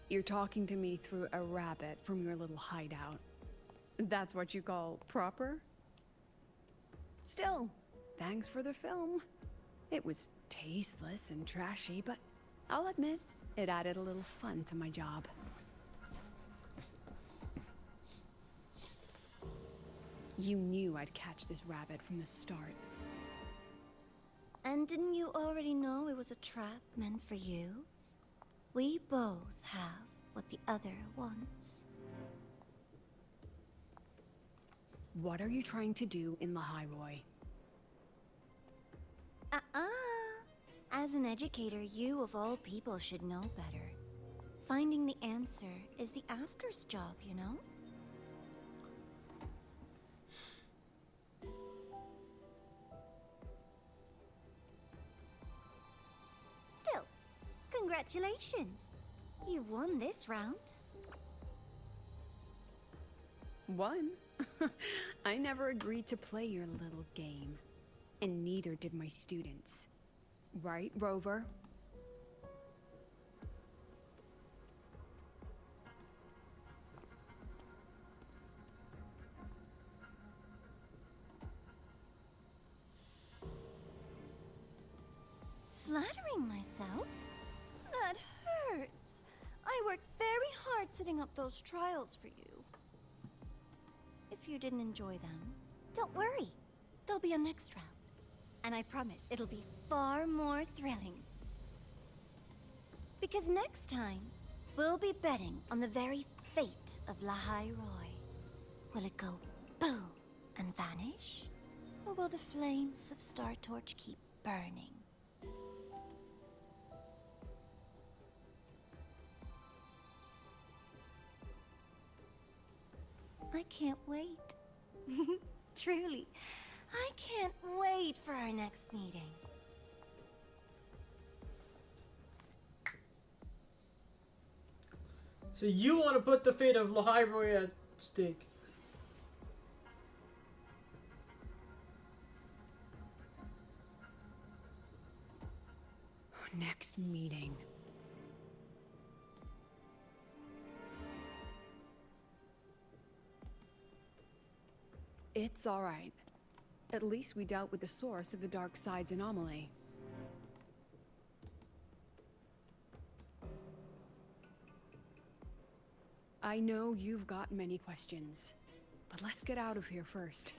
You're talking to me through a rabbit from your little hideout. That's what you call proper? Still, thanks for the film. It was tasteless and trashy, but I'll admit, it added a little fun to my job. You knew I'd catch this rabbit from the start. And didn't you already know it was a trap meant for you? We both have what the other wants. What are you trying to do in Lahai-Roi? As an educator, you of all people should know better. Finding the answer is the asker's job, you know? Still, congratulations. You won this round. Won? I never agreed to play your little game. And neither did my students. Right, Rover? Flattering myself? That hurts. I worked very hard setting up those trials for you. If you didn't enjoy them, don't worry. There'll be a next round. And I promise it'll be far more thrilling. Because next time, we'll be betting on the very fate of Lahai-Roi. Will it go boom and vanish? Or will the flames of Star Torch keep burning? I can't wait. Truly, I can't wait for our next meeting. So you want to put the fate of Lahai-Roi at stake? Next meeting. It's all right. At least we dealt with the source of the dark side's anomaly. I know you've got many questions, but let's get out of here first.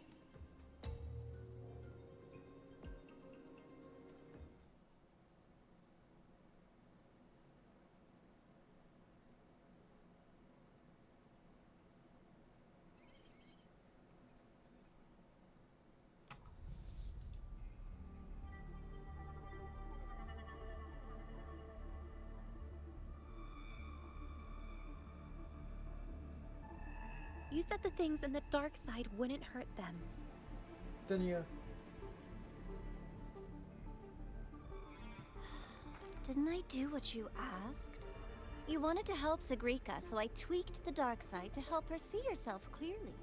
You said the things in the dark side wouldn't hurt them. Then yeah. Didn't I do what you asked? You wanted to help Segrika, so I tweaked the dark side to help her see herself clearly.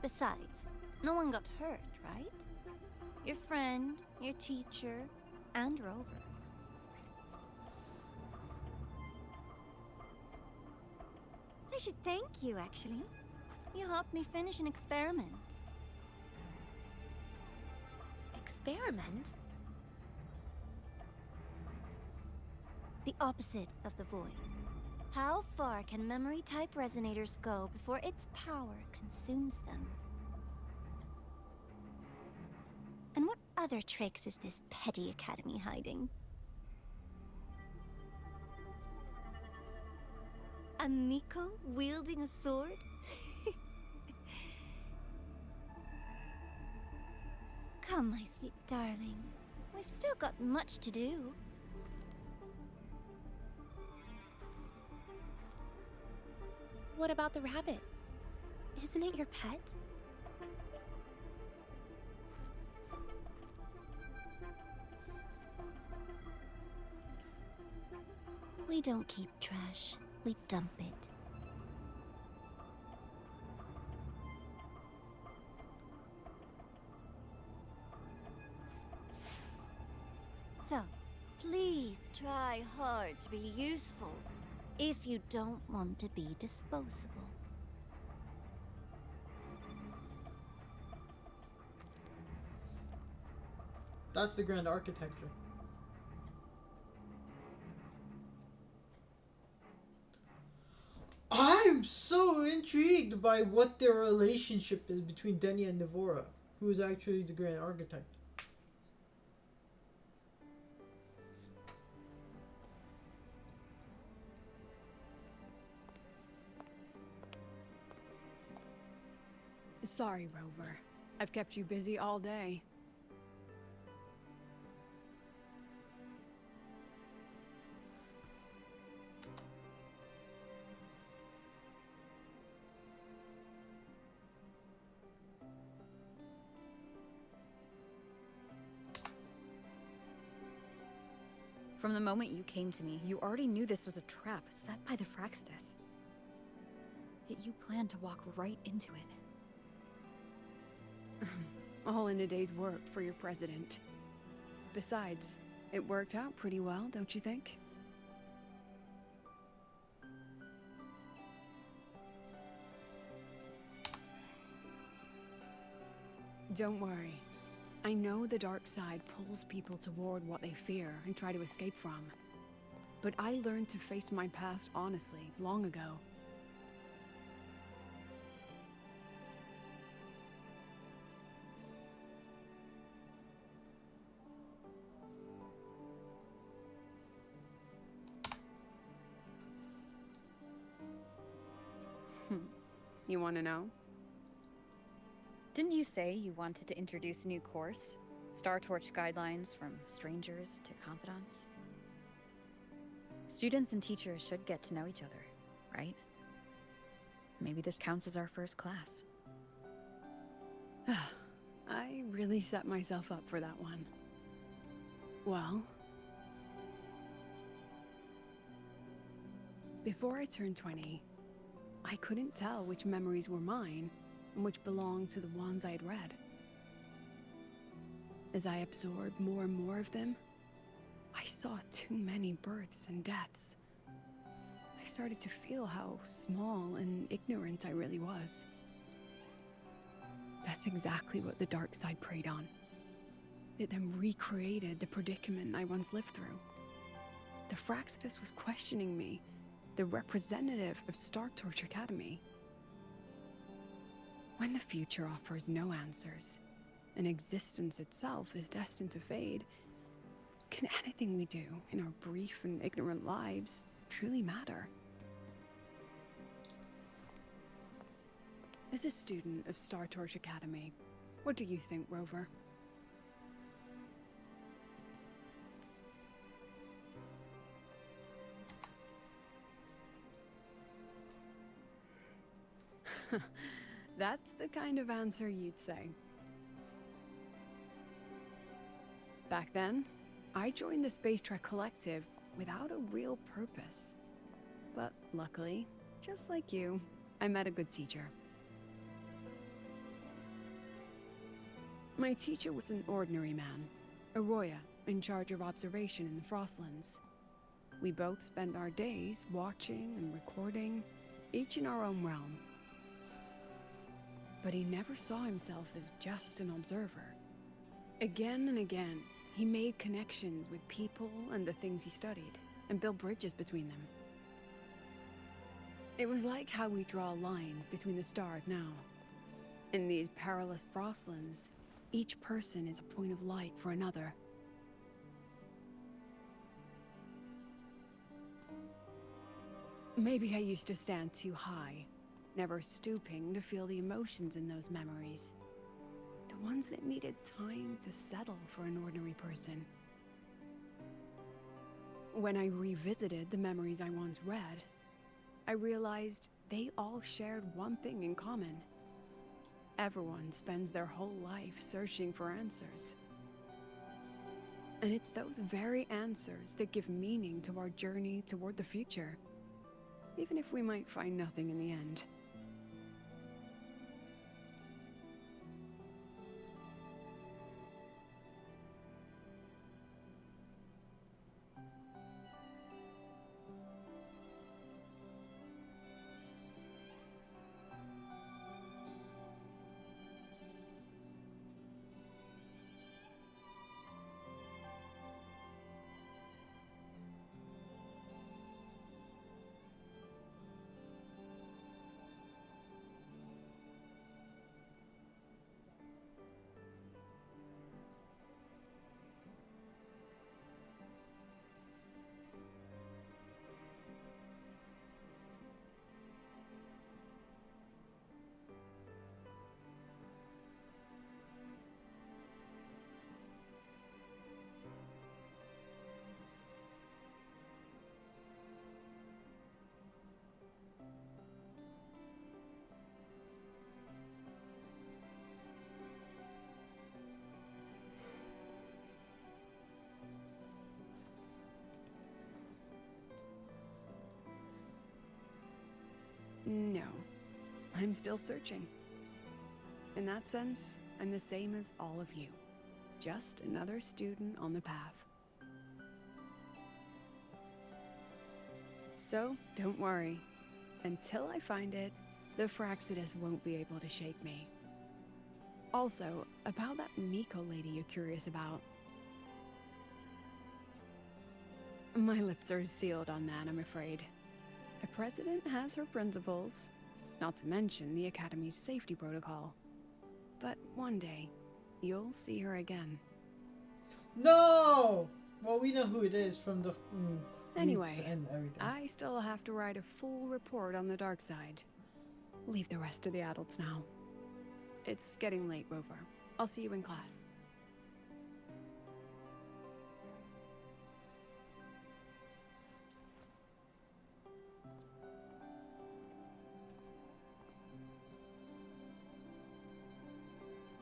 Besides, no one got hurt, right? Your friend, your teacher, and Rover. I should thank you, actually. You helped me finish an experiment. Experiment? The opposite of the void. How far can memory-type resonators go before its power consumes them? And what other tricks is this petty academy hiding? A Miko wielding a sword? Come, my sweet darling. We've still got much to do. What about the rabbit? Isn't it your pet? We don't keep trash. We dump it. So, please try hard to be useful if you don't want to be disposable. That's the grand architecture. I'm so intrigued by what their relationship is between Denny and Navora, who is actually the grand architect. Sorry, Rover. I've kept you busy all day. From the moment you came to me, you already knew this was a trap set by the Fraxidus. Yet you planned to walk right into it. All in a day's work for your president. Besides, it worked out pretty well, don't you think? Don't worry. I know the dark side pulls people toward what they fear and try to escape from. But I learned to face my past honestly long ago. You want to know? Didn't you say you wanted to introduce a new course? Star Torch guidelines from strangers to confidants? Students and teachers should get to know each other, right? Maybe this counts as our first class. I really set myself up for that one. Well, before I turned 20, I couldn't tell which memories were mine and which belonged to the ones I had read. As I absorbed more and more of them, I saw too many births and deaths. I started to feel how small and ignorant I really was. That's exactly what the dark side preyed on. It then recreated the predicament I once lived through. The Fraxidus was questioning me, the representative of Star Torch Academy. When the future offers no answers, and existence itself is destined to fade, can anything we do in our brief and ignorant lives truly matter? As a student of Star Torch Academy, what do you think, Rover? That's the kind of answer you'd say. Back then, I joined the Space Trek Collective without a real purpose. But luckily, just like you, I met a good teacher. My teacher was an ordinary man, a Roya in charge of observation in the Frostlands. We both spent our days watching and recording, each in our own realm. But he never saw himself as just an observer. Again and again, he made connections with people and the things he studied, and built bridges between them. It was like how we draw lines between the stars now. In these perilous Frostlands, each person is a point of light for another. Maybe I used to stand too high, never stooping to feel the emotions in those memories. The ones that needed time to settle for an ordinary person. When I revisited the memories I once read, I realized they all shared one thing in common. Everyone spends their whole life searching for answers. And it's those very answers that give meaning to our journey toward the future, even if we might find nothing in the end. No. I'm still searching. In that sense, I'm the same as all of you. Just another student on the path. So, don't worry. Until I find it, the Fraxidus won't be able to shake me. Also, about that Miko lady you're curious about. My lips are sealed on that, I'm afraid. A president has her principles, not to mention the Academy's safety protocol. But one day, you'll see her again. No! Well, we know who it is from the Anyway, leaks and everything. I still have to write a full report on the dark side. Leave the rest to the adults now. It's getting late, Rover. I'll see you in class.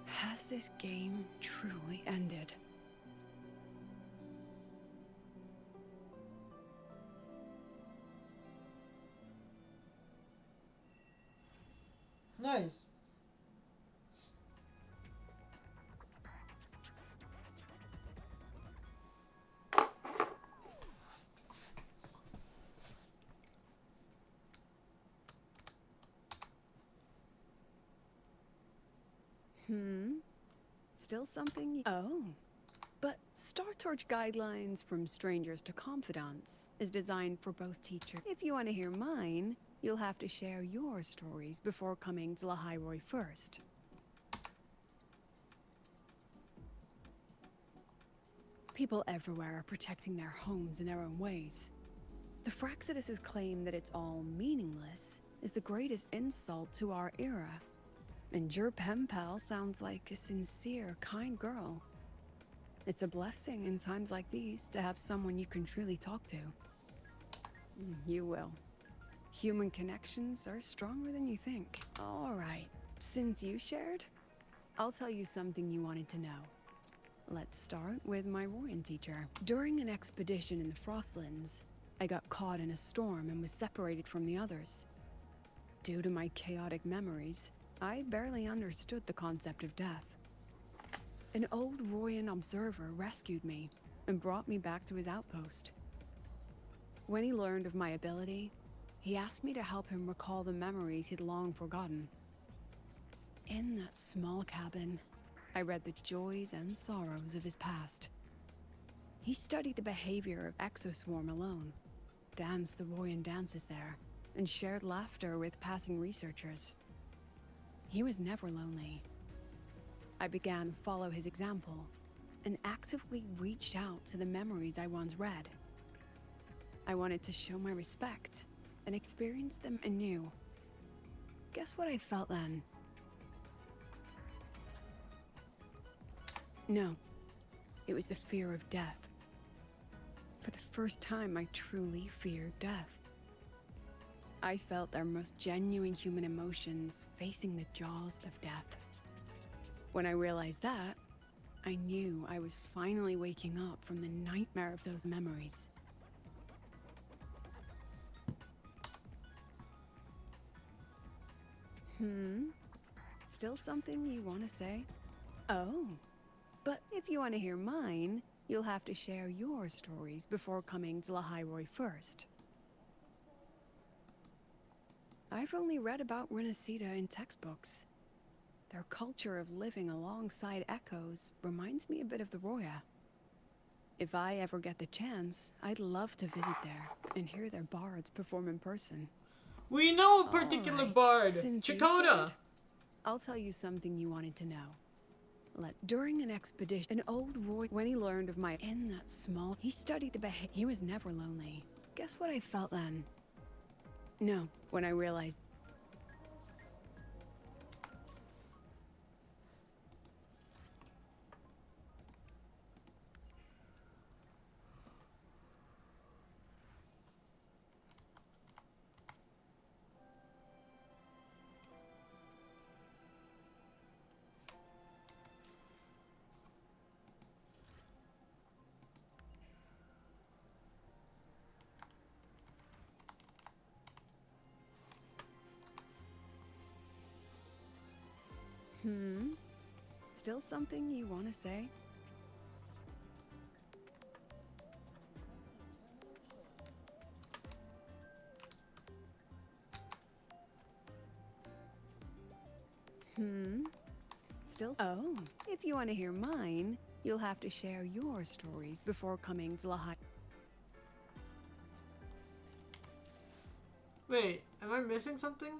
Has this game truly ended? Nice. Still something? Oh. But Star Torch Guidelines from Strangers to Confidants is designed for both teachers. If you want to hear mine, you'll have to share your stories before coming to Lahai-Roi first. People everywhere are protecting their homes in their own ways. The Fraxidus' claim that it's all meaningless is the greatest insult to our era. And your pen pal sounds like a sincere, kind girl. It's a blessing in times like these to have someone you can truly talk to. You will. Human connections are stronger than you think. All right, since you shared, I'll tell you something you wanted to know. Let's start with my Royan teacher. During an expedition in the Frostlands, I got caught in a storm and was separated from the others. Due to my chaotic memories, I barely understood the concept of death. An old Royan observer rescued me and brought me back to his outpost. When he learned of my ability, he asked me to help him recall the memories he'd long forgotten. In that small cabin, I read the joys and sorrows of his past. He studied the behavior of Exoswarm alone, danced the Royan dances there, and shared laughter with passing researchers. He was never lonely. I began to follow his example and actively reached out to the memories I once read. I wanted to show my respect and experience them anew. Guess what I felt then? No, it was the fear of death. For the first time, I truly feared death. I felt their most genuine human emotions facing the jaws of death. When I realized that, I knew I was finally waking up from the nightmare of those memories. Still something you want to say? Oh, but if you want to hear mine, you'll have to share your stories before coming to Lahai-Roi first. I've only read about Renacida in textbooks. Their culture of living alongside echoes reminds me a bit of the Roya. If I ever get the chance, I'd love to visit there and hear their bards perform in person. We know a particular bard, Since you Chakona. shared, I'll tell you something you wanted to know. During an expedition, an old Roy, when he learned of he studied the behavior. He was never lonely. Guess what I felt then? No, when I realized. Still something you want to say? Still? Oh, if you want to hear mine, you'll have to share your stories before coming to Lahai. Wait, am I missing something?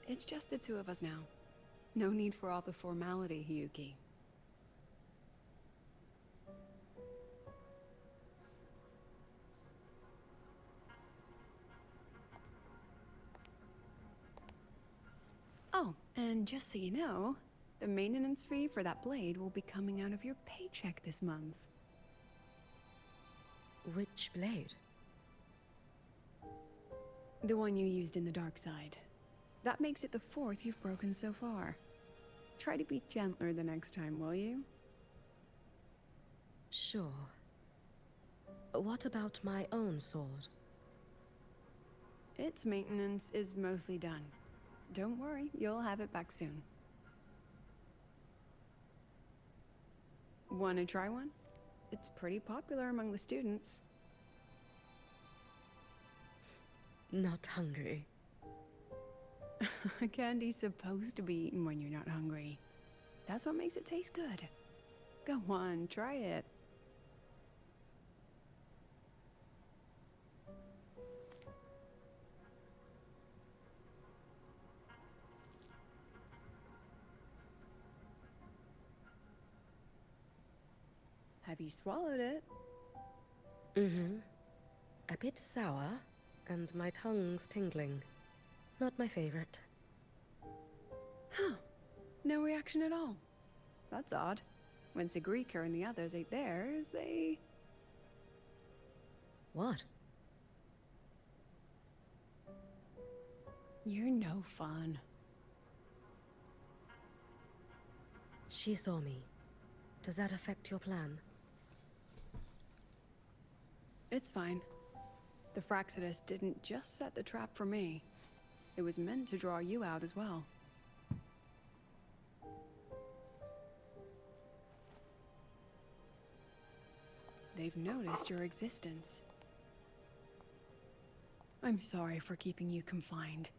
It's just the two of us now. No need for all the formality, Hyuki. And just so you know, the maintenance fee for that blade will be coming out of your paycheck this month. Which blade? The one you used in the dark side. That makes it the 4th you've broken so far. Try to be gentler the next time, will you? Sure. What about my own sword? Its maintenance is mostly done. Don't worry, you'll have it back soon. Wanna try one? It's pretty popular among the students. Not hungry. Candy's supposed to be eaten when you're not hungry. That's what makes it taste good. Go on, try it. Have you swallowed it? Mm-hmm. A bit sour, and my tongue's tingling. Not my favorite. Huh. No reaction at all. That's odd. When Segue and the others ate theirs, they... What? You're no fun. She saw me. Does that affect your plan? It's fine. The Fraxidus didn't just set the trap for me. It was meant to draw you out as well. They've noticed your existence. I'm sorry for keeping you confined,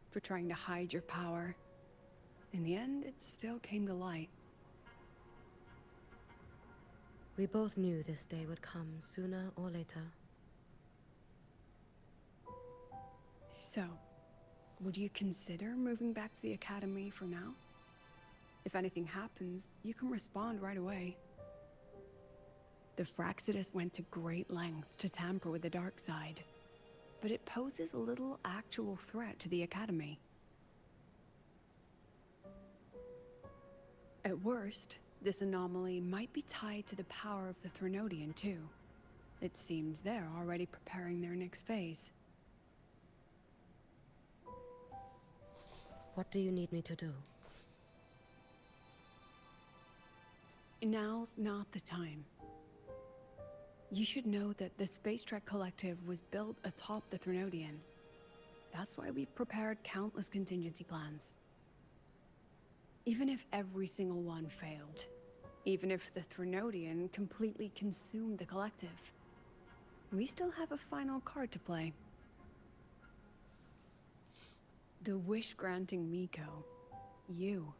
for trying to hide your power. In the end, it still came to light. We both knew this day would come sooner or later. So, would you consider moving back to the academy for now? If anything happens, you can respond right away. The Fraxidus went to great lengths to tamper with the dark side, but it poses a little actual threat to the academy. At worst, this anomaly might be tied to the power of the Threnodian too. It seems they're already preparing their next phase. What do you need me to do? Now's not the time. You should know that the Space Trek Collective was built atop the Threnodian. That's why we've prepared countless contingency plans. Even if every single one failed, even if the Threnodian completely consumed the Collective, we still have a final card to play. The wish-granting Miko. You.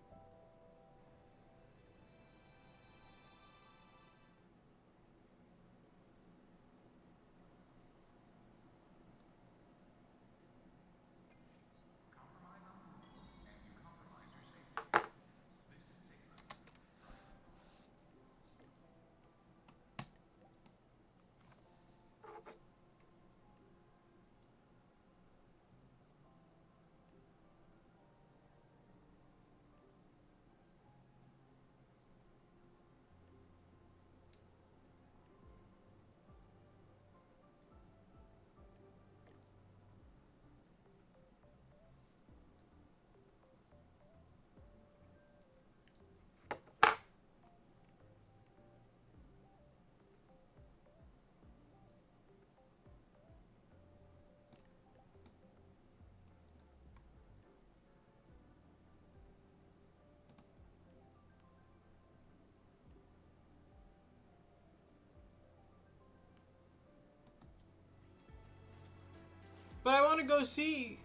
But I want to go see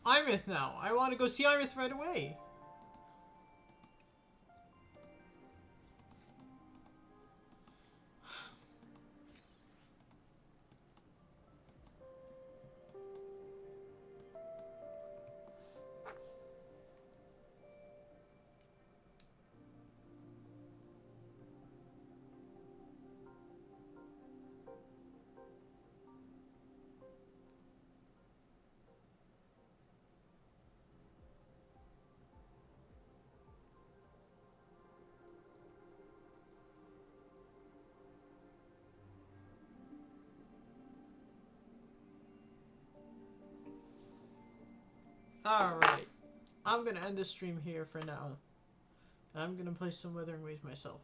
Imith now. I want to go see Imith right away. Alright. I'm gonna end the stream here for now. And I'm gonna play some Wuthering Waves myself.